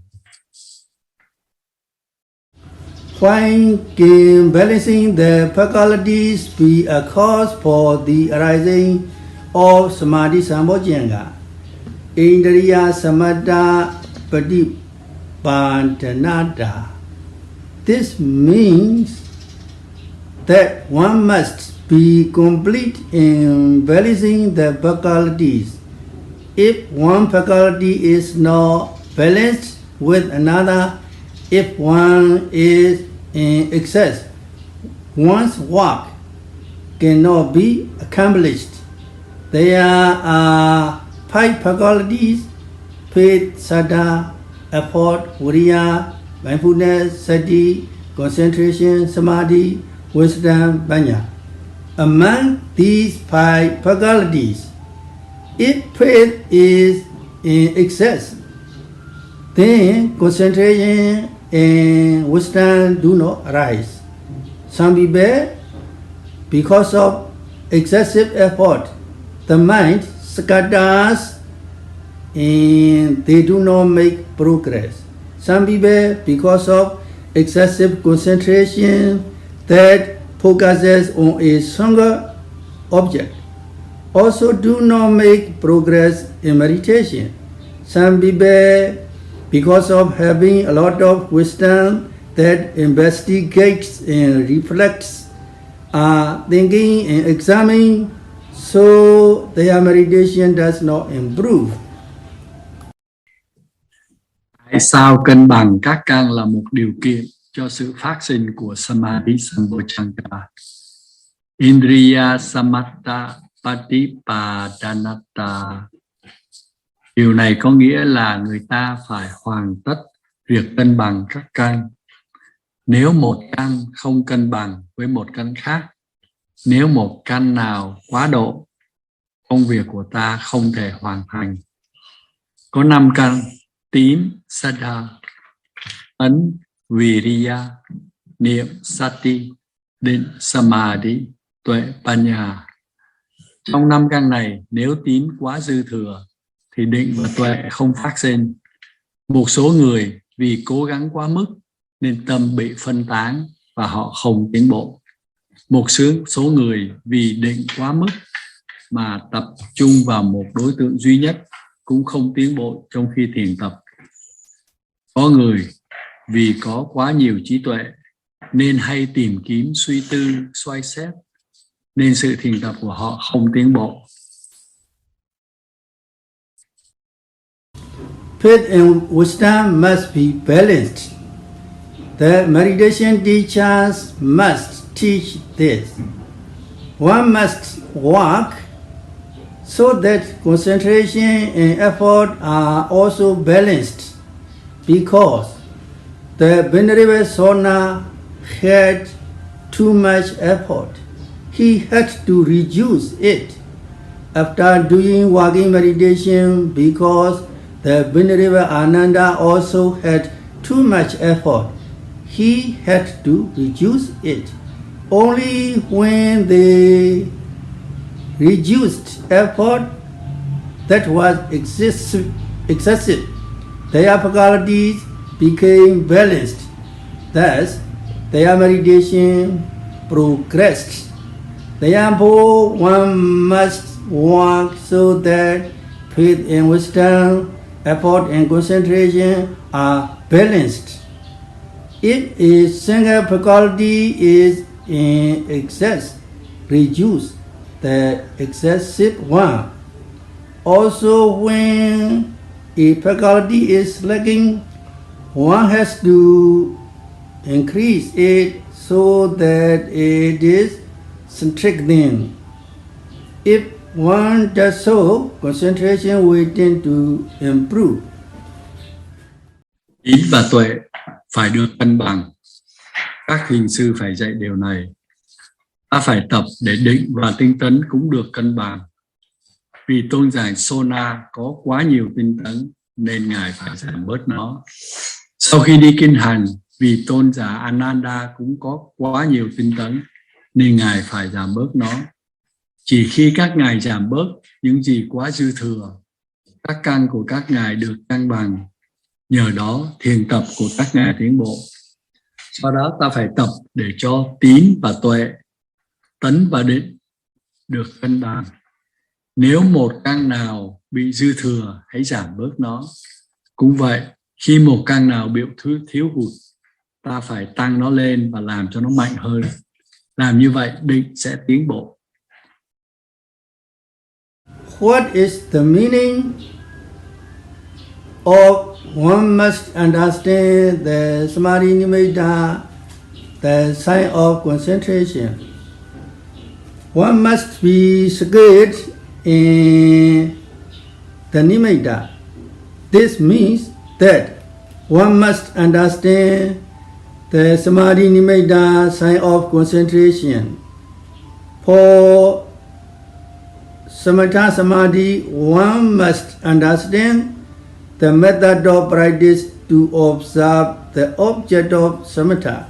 Why can balancing the faculties be a cause for the arising of Samādhi Sambhojjhanga? Indriya Samatha Patipadanata. This means that one must be complete in balancing the faculties. If one faculty is not balanced with another, if one is in excess, one's work cannot be accomplished. There are 5 faculties: faith, saddha, effort, viriya, mindfulness, sati, concentration, samadhi, wisdom, panya. Among these 5 faculties, if faith is in excess, then concentration and wisdom do not arise. Some people, because of excessive effort, the mind scatters and they do not make progress. Some people, because of excessive concentration that focuses on a stronger object, also do not make progress in meditation. Some people, because of having a lot of wisdom that investigates and reflects, thinking and examining, so their meditation does not improve. Tại sao cân bằng các căn là một điều kiện cho sự phát sinh của Samādhi Sambhojjhanga? Indriya Samatha Patipadanata. Điều này có nghĩa là người ta phải hoàn tất việc cân bằng các căn. Nếu một căn không cân bằng với một căn khác, nếu một căn nào quá độ, công việc của ta không thể hoàn thành. Có 5 căn: tín, saddha, ấn, vïriya, niệm, sati, định, samādhi, tuệ, panya. Trong 5 căn này, nếu tín quá dư thừa thì định và tuệ không phát sinh. Một số người vì cố gắng quá mức nên tâm bị phân tán và họ không tiến bộ. Một số người vì định quá mức mà tập trung vào một đối tượng duy nhất cũng không tiến bộ trong khi thiền tập. Có người vì có quá nhiều trí tuệ nên hay tìm kiếm, suy tư, xoay xét, nên sự thiền tập của họ không tiến bộ. faith and wisdom must be balanced. The meditation teachers must teach this. One must work so that concentration and effort are also balanced, because the Venerable Sona had too much effort. He had to reduce it after doing walking meditation, because the Venerable Ananda also had too much effort. He had to reduce it. Only when they reduced effort that was excessive, their faculties became balanced. Thus, their meditation progressed. Therefore, one must work so that faith and wisdom, effort and concentration are balanced. If a single faculty is in excess, reduce the excessive one. Also, when a faculty is lacking, one has to increase it so that it is strengthened. If one does so, concentration will tend to improve. Ý và tuệ phải được cân bằng. Các thiền sư phải dạy điều này. Ta phải tập để định và tinh tấn cũng được cân bằng. Vì tôn giả Sona có quá nhiều tinh tấn nên Ngài phải giảm bớt nó. Sau khi đi kinh hành, vì tôn giả Ananda cũng có quá nhiều tinh tấn nên Ngài phải giảm bớt nó. Chỉ khi các ngài giảm bớt những gì quá dư thừa, các căn của các ngài được cân bằng. Nhờ đó thiền tập của các ngài tiến bộ. Sau đó ta phải tập để cho tín và tuệ, tấn và định được cân bằng. Nếu một căn nào bị dư thừa, hãy giảm bớt nó. Cũng vậy, khi một căn nào bị thiếu hụt, ta phải tăng nó lên và làm cho nó mạnh hơn. Làm như vậy, định sẽ tiến bộ. What is the meaning of one must understand the Samadhi Nimitta, the sign of concentration? One must be skilled in the Nimitta. This means that one must understand the Samadhi Nimitta, sign of concentration. For Samatha Samadhi, one must understand the method of practice to observe the object of Samatha.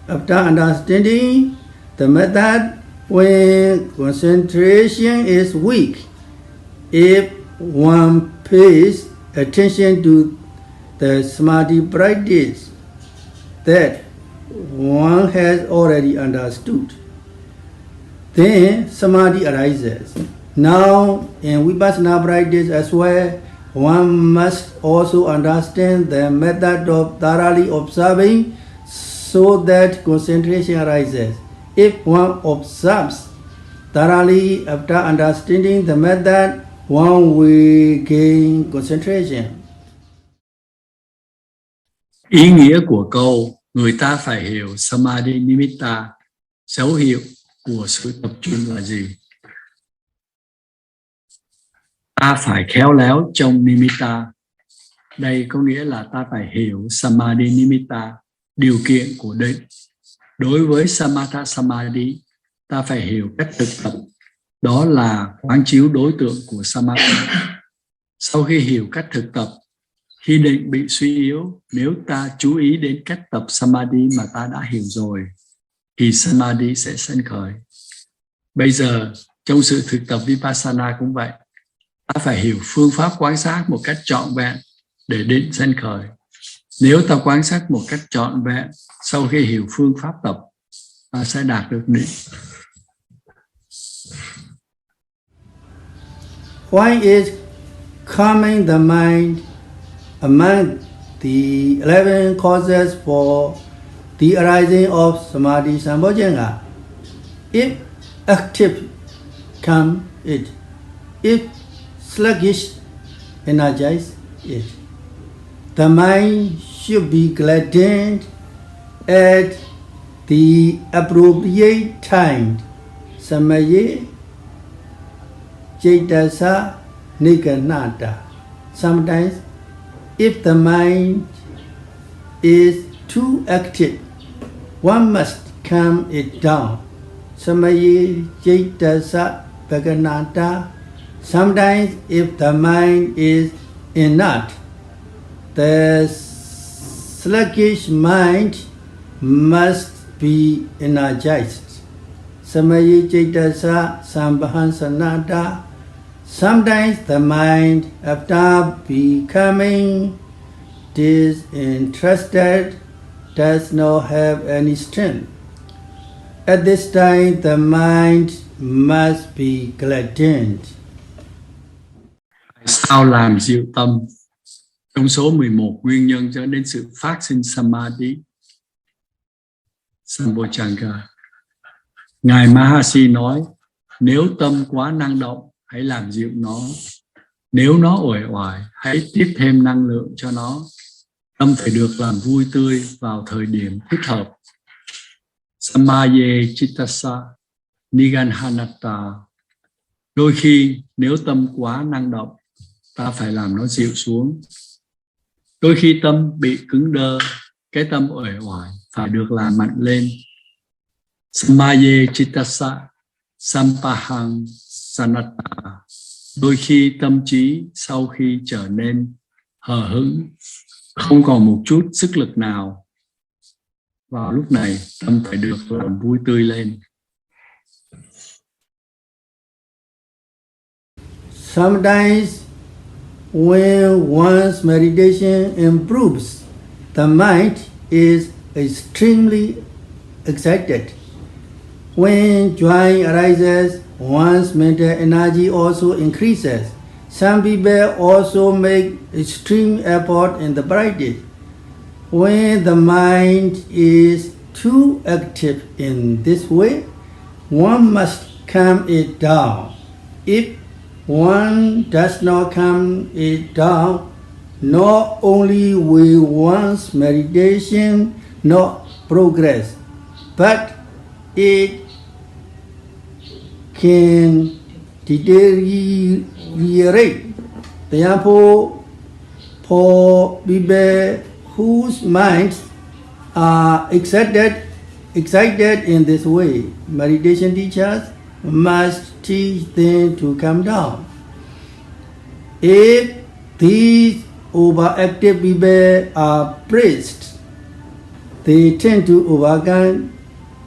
After understanding the method, when concentration is weak, if one pays attention to the Samadhi practice that one has already understood, then Samadhi arises. Now, in Vipassana practice as well, one must also understand the method of thoroughly observing so that concentration arises. If one observes thoroughly after understanding the method, one will gain concentration. Ý nghĩa của câu người ta phải hiểu Samadhi Nimitta, dấu hiệu của sự tập trung là gì? Ta phải khéo léo trong Nimitta. Đây có nghĩa là ta phải hiểu Samadhi Nimitta, điều kiện của định. Đối với Samatha Samadhi, ta phải hiểu cách thực tập. Đó là quán chiếu đối tượng của Samadhi. Sau khi hiểu cách thực tập, khi định bị suy yếu, nếu ta chú ý đến cách tập Samadhi mà ta đã hiểu rồi, thì Samadhi sẽ sanh khởi. Bây giờ, trong sự thực tập Vipassana cũng vậy. Ta phải hiểu phương pháp quan sát một cách trọn vẹn để định sanh khởi. Nếu ta quan sát một cách trọn vẹn, sau khi hiểu phương pháp tập, ta sẽ đạt được định. Why is calming the mind among the 11 causes for the arising of Samadhi Sambhojjhanga? If active, calm it. If sluggish, energize it. the mind should be gladdened at the appropriate time. Samaye Chaitasa Nikanata. Sometimes, if the mind is too active, one must calm it down. Samaye Chaitasa Bhaganata. Sometimes, if the mind is inert, the sluggish mind must be energized. Samaye Chaitasa Sambhasanata. Sometimes the mind, after becoming disinterested, does not have any strength. At this time, the mind must be gladdened. Sao làm dịu tâm? Trong số 11 nguyên nhân dẫn đến sự phát sinh Samādhi, Sambochanga, Ngài Mahasi nói, nếu tâm quá năng động, hãy làm dịu nó. Nếu nó uể oải, hãy tiếp thêm năng lượng cho nó. Tâm phải được làm vui tươi vào thời điểm thích hợp. Samaye Chittasa Niganhanata. Đôi khi nếu tâm quá năng động, ta phải làm nó dịu xuống. Đôi khi tâm bị cứng đơ, cái tâm uể oải phải được làm mạnh lên. Samaye Chittasa Sampahang Sanata. Đôi khi tâm trí sau khi trở nên hờ hững, không còn một chút sức lực nào, vào lúc này tâm phải được làm vui tươi lên. Sometimes when one's meditation improves, the mind is extremely excited. When joy arises, one's mental energy also increases. Some people also make extreme effort in the practice. When the mind is too active in this way, one must calm it down. If one does not calm it down, not only will one's meditation not progress, but it can deteriorate. Therefore, for people whose minds are excited in this way, meditation teachers must teach them to calm down. If these overactive people are praised, they tend to overcome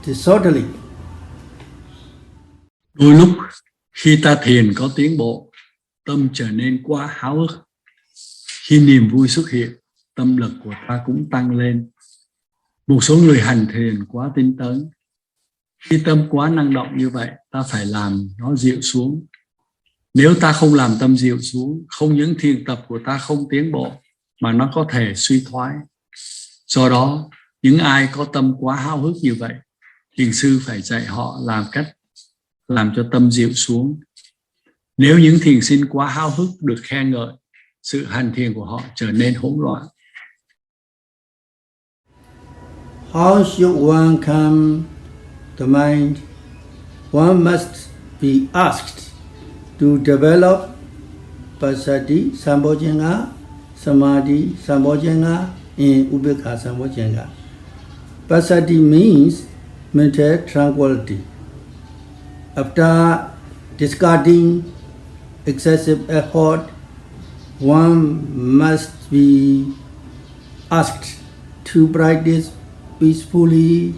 disorderly. Đôi lúc khi ta thiền có tiến bộ, tâm trở nên quá háo hức. Khi niềm vui xuất hiện, tâm lực của ta cũng tăng lên. Một số người hành thiền quá tinh tấn. Khi tâm quá năng động như vậy, ta phải làm nó dịu xuống. Nếu ta không làm tâm dịu xuống, không những thiền tập của ta không tiến bộ, mà nó có thể suy thoái. Do đó, những ai có tâm quá háo hức như vậy, thiền sư phải dạy họ làm cách làm cho tâm dịu xuống. Nếu những thiền sinh quá háo hức được khen ngợi, sự hành thiền của họ trở nên hỗn loạn. How should one calm the mind? One must be asked to develop Sati, Sambojanga, Samādhi, Sambojanga, and Upekkha Sambojanga. Sati means mental tranquility. After discarding excessive effort, one must be asked to practice peacefully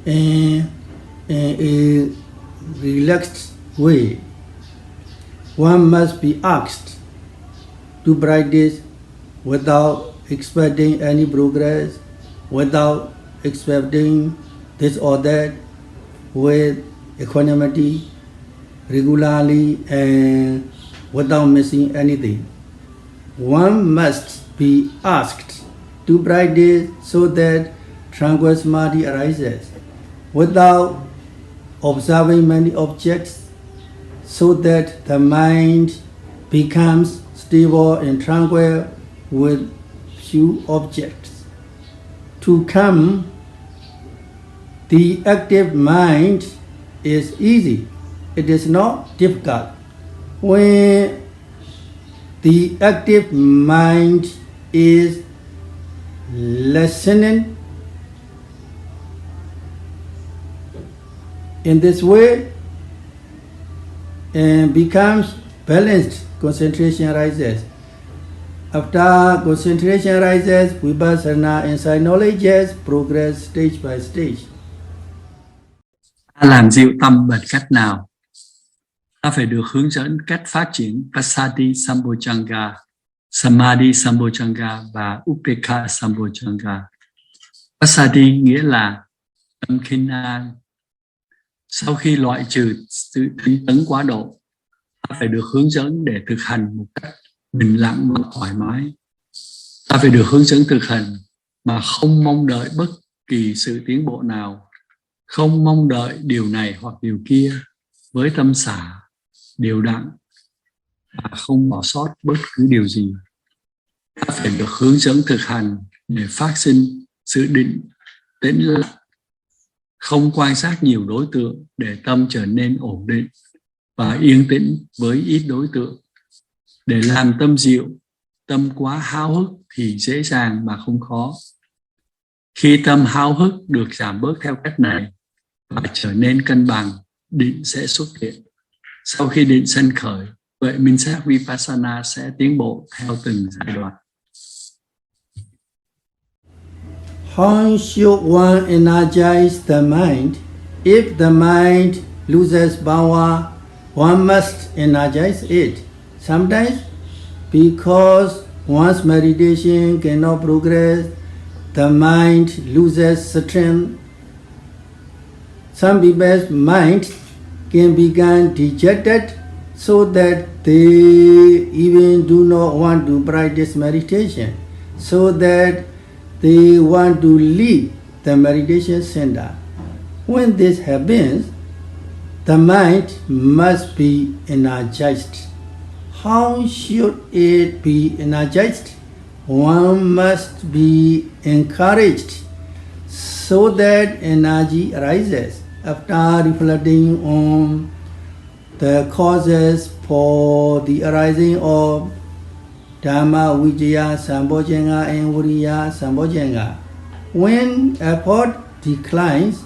and in a relaxed way. One must be asked to practice without expecting any progress, without expecting this or that, with equanimity, regularly, and without missing anything. One must be asked to practice so that tranquil samadhi arises, without observing many objects, so that the mind becomes stable and tranquil with few objects. To come, the active mind is easy. It is not difficult. When the active mind is listening in this way and becomes balanced, concentration arises. After concentration arises, vipassana insight knowledge progress stage by stage. Ta làm dịu tâm bằng cách nào? Ta phải được hướng dẫn cách phát triển Passaddhi Sambhojjhanga, Samādhi Sambhojjhanga và Upekkha Sambhojjhanga. Passaddhi nghĩa là tâm khinh an. Sau khi loại trừ sự tinh tấn quá độ, ta phải được hướng dẫn để thực hành một cách bình lặng và thoải mái. Ta phải được hướng dẫn thực hành mà không mong đợi bất kỳ sự tiến bộ nào, không mong đợi điều này hoặc điều kia, với tâm xả, đều đặn và không bỏ sót bất cứ điều gì. Ta phải được hướng dẫn thực hành để phát sinh sự định tĩnh lặng, không quan sát nhiều đối tượng để tâm trở nên ổn định và yên tĩnh với ít đối tượng. Để làm tâm dịu, tâm quá háo hức thì dễ dàng mà không khó. Khi tâm háo hức được giảm bớt theo cách này và trở nên cân bằng, định sẽ xuất hiện. Sau khi định sanh khởi, vậy minh sát Vipassana sẽ tiến bộ theo từng giai đoạn. How should one energize the mind? If the mind loses power, one must energize it. Sometimes, because one's meditation cannot progress, the mind loses strength. Some people's minds can become dejected so that they even do not want to practice meditation, so that they want to leave the meditation center. When this happens, the mind must be energized. How should it be energized? One must be encouraged so that energy arises. After reflecting on the causes for the arising of Dhamma Vijaya Sambhojjhanga and Vïriya Sambhojjhanga, when effort declines,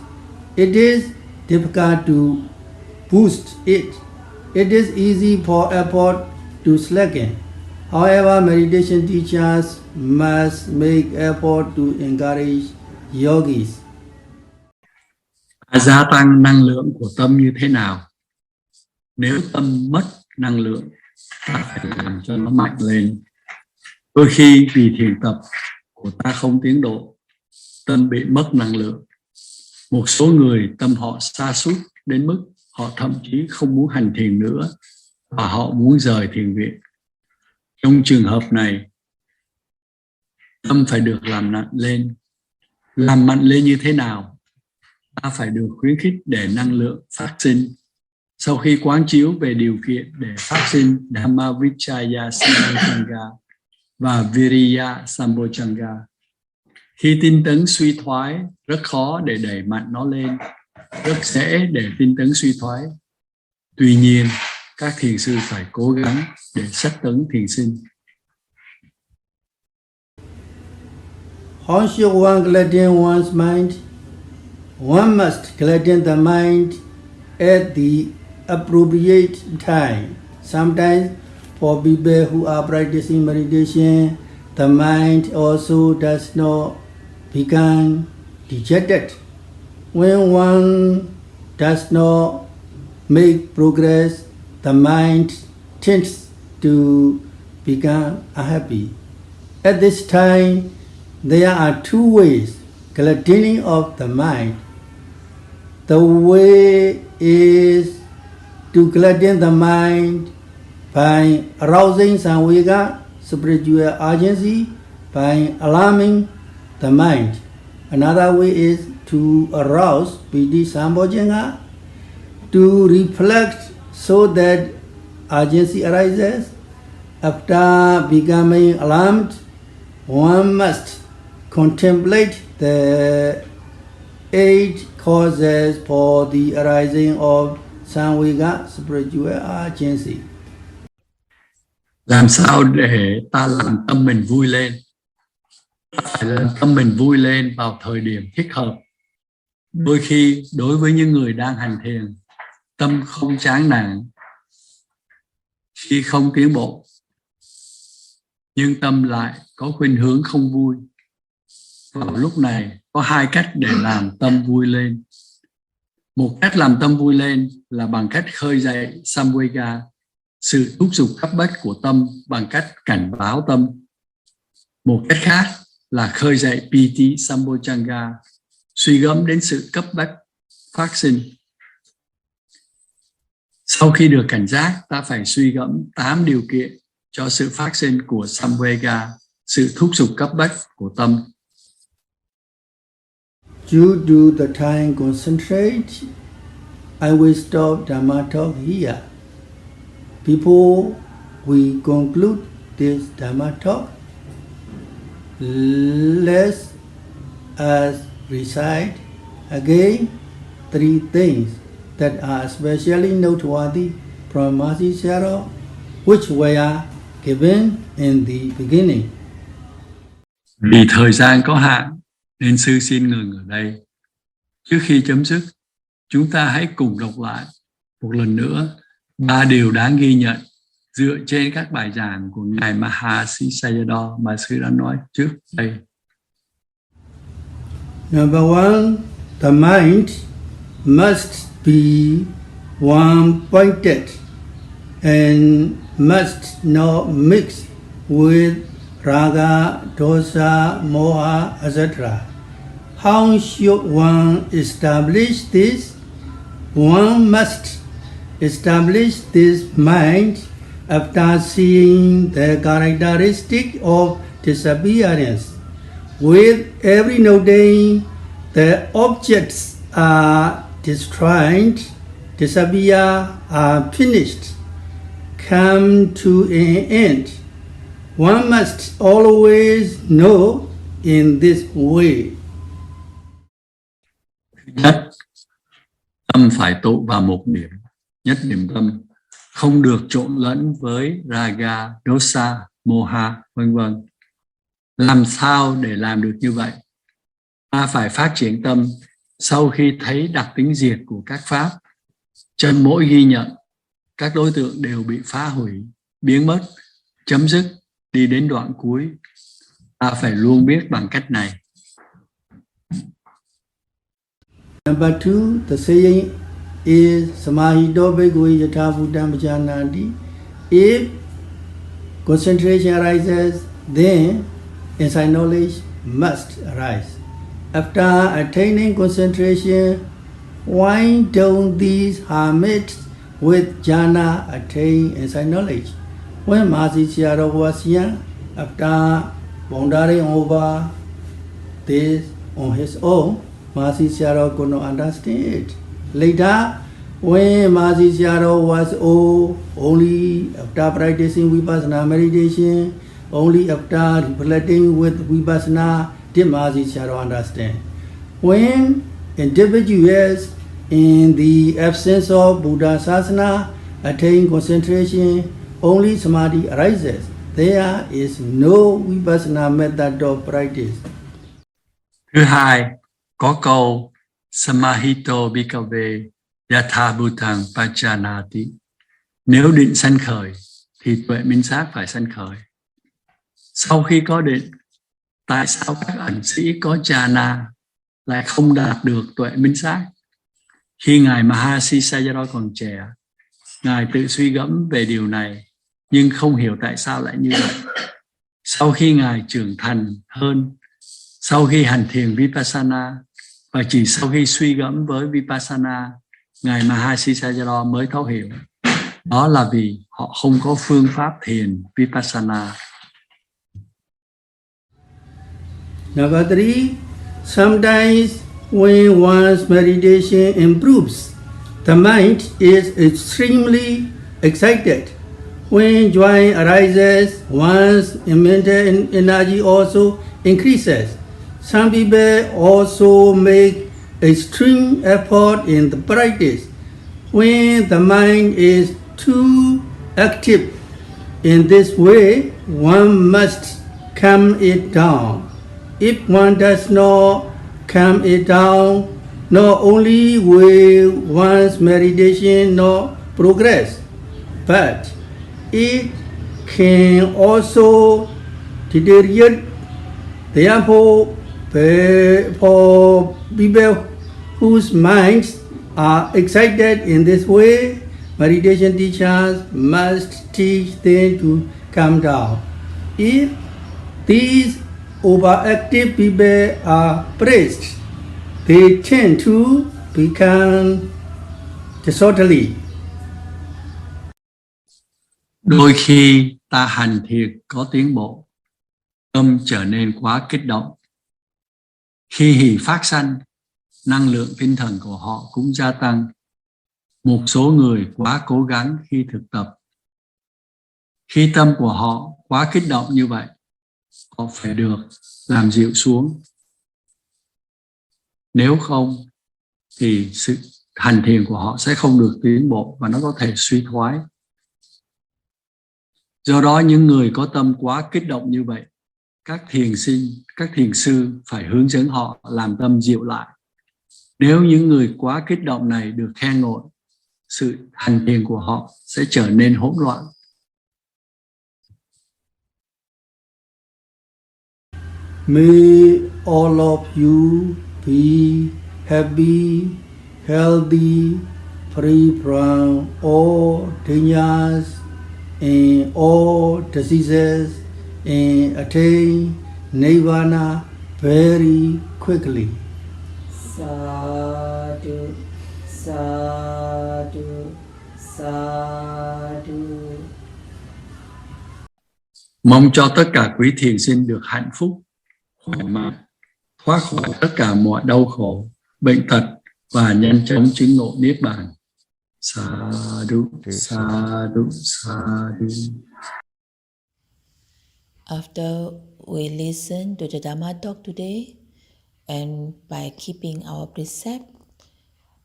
it is difficult to boost it. It is easy for effort to slacken. However, meditation teachers must make effort to encourage yogis. Gia tăng năng lượng của tâm như thế nào? Nếu tâm mất năng lượng, ta phải làm cho nó mạnh lên. Đôi khi vì thiền tập của ta không tiến độ, tâm bị mất năng lượng. Một số người tâm họ sa sút đến mức họ thậm chí không muốn hành thiền nữa và họ muốn rời thiền viện. Trong trường hợp này, tâm phải được làm mạnh lên. Làm mạnh lên như thế nào? Ta phải được khuyến khích để năng lượng phát sinh. Sau khi quán chiếu về điều kiện để phát sinh Dhamma Vijaya Sambhojjhanga và Vïriya Sambhojjhanga, khi tinh tấn suy thoái, rất khó để đẩy mạnh nó lên, rất dễ để tinh tấn suy thoái. Tuy nhiên, các thiền sư phải cố gắng để sách tấn thiền sinh. How should one gladden one's mind? One must gladden the mind at the appropriate time. Sometimes, for people who are practicing meditation, the mind also does not become dejected. When one does not make progress, the mind tends to become unhappy. At this time, there are two ways gladdening of the mind. The way is to gladden the mind by arousing samvega, spiritual urgency, by alarming the mind. Another way is to arouse piti sambhojjhanga, to reflect so that urgency arises. After becoming alarmed, one must contemplate the 8 causes for the arising of samvega spiritual agency. Làm sao để ta làm tâm mình vui lên? Phải làm tâm mình vui lên vào thời điểm thích hợp. Đôi khi đối với những người đang hành thiền, tâm không chán nản khi không tiến bộ, nhưng tâm lại có khuynh hướng không vui. Vào lúc này có 2 cách để làm tâm vui lên. Một cách làm tâm vui lên là bằng cách khơi dậy samvega, sự thúc giục cấp bách của tâm bằng cách cảnh báo tâm. Một cách khác là khơi dậy piti sambojjhanga, suy gẫm đến sự cấp bách phát sinh. Sau khi được cảnh giác, ta phải suy gẫm 8 điều kiện cho sự phát sinh của samvega, sự thúc giục cấp bách của tâm. Due to the time concentrate, I will stop Dhamma talk here. Before we conclude this Dhamma talk, let us recite again 3 things that are especially noteworthy from Mahasi Sayadaw, which were given in the beginning. Vì thời gian có hạn nên sư xin ngừng ở đây. Trước khi chấm dứt, chúng ta hãy cùng đọc lại một lần nữa 3 điều đáng ghi nhận dựa trên các bài giảng của Ngài Mahasi Sayadaw mà sư đã nói trước đây. Number 1, the mind must be one-pointed and must not mix with raga, dosa, moha, etc. How should one establish this? One must establish this mind after seeing the characteristic of disappearance. With every noting, the objects are destroyed, disappear, are finished, come to an end. One must always know in this way. Thứ nhất, tâm phải tụ vào một điểm, nhất điểm tâm, không được trộn lẫn với raga, dosa, moha, vân vân. Làm sao để làm được như vậy? Ta phải phát triển tâm sau khi thấy đặc tính diệt của các pháp. Chân mỗi ghi nhận, các đối tượng đều bị phá hủy, biến mất, chấm dứt, đi đến đoạn cuối. Ta phải luôn biết bằng cách này. Number 2, the saying is Samādhi bhikkhave yatha bhutang vijanati. If concentration arises, then insight knowledge must arise. After attaining concentration, why don't these hermits with jhana attain insight knowledge? When Mahasi Sayadaw was young, after pondering over this on his own, Mahasi Sayadaw could not understand it. Later, when Mahasi Sayadaw was old, only after practicing vipassana meditation, only after reflecting with vipassana did Mahasi Sayadaw understand. When individuals in the absence of Buddha Sasana attain concentration, only Samadhi arises. There is no vipassana method of practice. Thứ hai, có câu Samahito bhikkhave yatha bhutang pachanati. Nếu định sanh khởi thì tuệ minh sát phải sanh khởi. Sau khi có định, tại sao các ẩn sĩ có jhana lại không đạt được tuệ minh sát? Khi Ngài Mahasi Sayadaw còn trẻ, Ngài tự suy gẫm về điều này, nhưng không hiểu tại sao lại như vậy. Sau khi Ngài trưởng thành hơn, sau khi hành thiền Vipassana, và chỉ sau khi suy gẫm với Vipassana, Ngài Mahasi Sayadaw mới thấu hiểu. Đó là vì họ không có phương pháp thiền Vipassana. Number 3, sometimes when one's meditation improves, the mind is extremely excited. When joy arises, one's mental energy also increases. Some people also make extreme effort in the practice. When the mind is too active in this way, one must calm it down. If one does not calm it down, not only will one's meditation not progress, but it can also deteriorate. Therefore, for people whose minds are excited in this way, meditation teachers must teach them to calm down. If these overactive people are praised, they tend to become disorderly. Đôi khi ta hành thiền có tiến bộ, tâm trở nên quá kích động. Khi hỷ phát sanh, năng lượng tinh thần của họ cũng gia tăng. Một số người quá cố gắng khi thực tập. Khi tâm của họ quá kích động như vậy, họ phải được làm dịu xuống. Nếu không thì sự hành thiền của họ sẽ không được tiến bộ và nó có thể suy thoái. Do đó những người có tâm quá kích động như vậy, các thiền sư phải hướng dẫn họ làm tâm dịu lại. Nếu những người quá kích động này được khen ngợi, sự hành thiền của họ sẽ trở nên hỗn loạn. May all of you be happy, healthy, free from all dangers and all diseases, and attain Nirvana very quickly. Sadhu, sadhu, sadhu. Mong cho tất cả quý thiền sinh được hạnh phúc, khỏe mạnh, thoát khỏi tất cả mọi đau khổ, bệnh tật và nhanh chóng chứng ngộ niết bàn. Sadhu, sadhu, sadhu. After we listen to the Dhamma talk today, and by keeping our precept,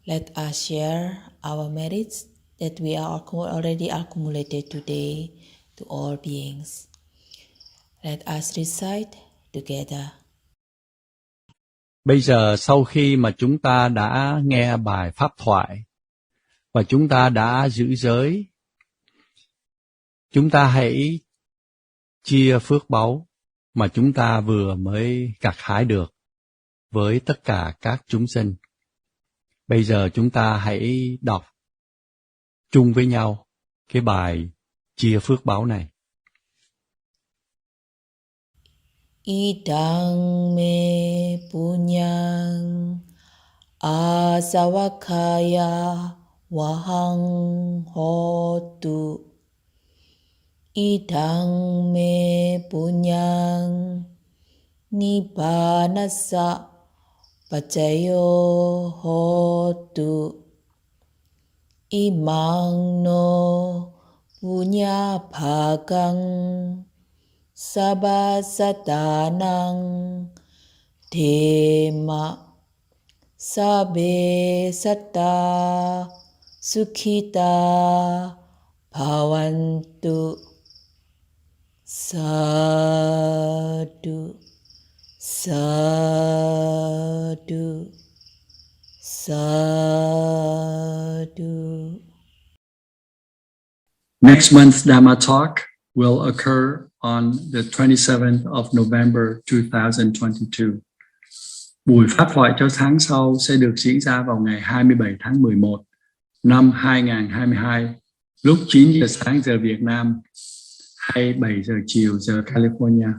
let us share our merits that we are already accumulated today to all beings. Let us recite together. Bây giờ sau khi mà chúng ta đã nghe bài pháp thoại và chúng ta đã giữ giới, chúng ta hãy chia phước báu mà chúng ta vừa mới gặt hái được với tất cả các chúng sinh. Bây giờ chúng ta hãy đọc chung với nhau cái bài chia phước báu này. Idang me punyang asavakaya vahang hotu. Idang me punyang nibbanasa pacayo hotu. Imang no punya bhagang sabasatanang dhema sabe satta sukhita bhavantu. Sadhu, sadhu, sadhu. Next month's Dhamma talk will occur on the 27th of November 2022. Buổi pháp thoại cho tháng sau sẽ được diễn ra vào ngày 27 tháng 11 năm 2022, lúc 9 giờ sáng giờ Việt Nam hay 7 giờ chiều giờ California.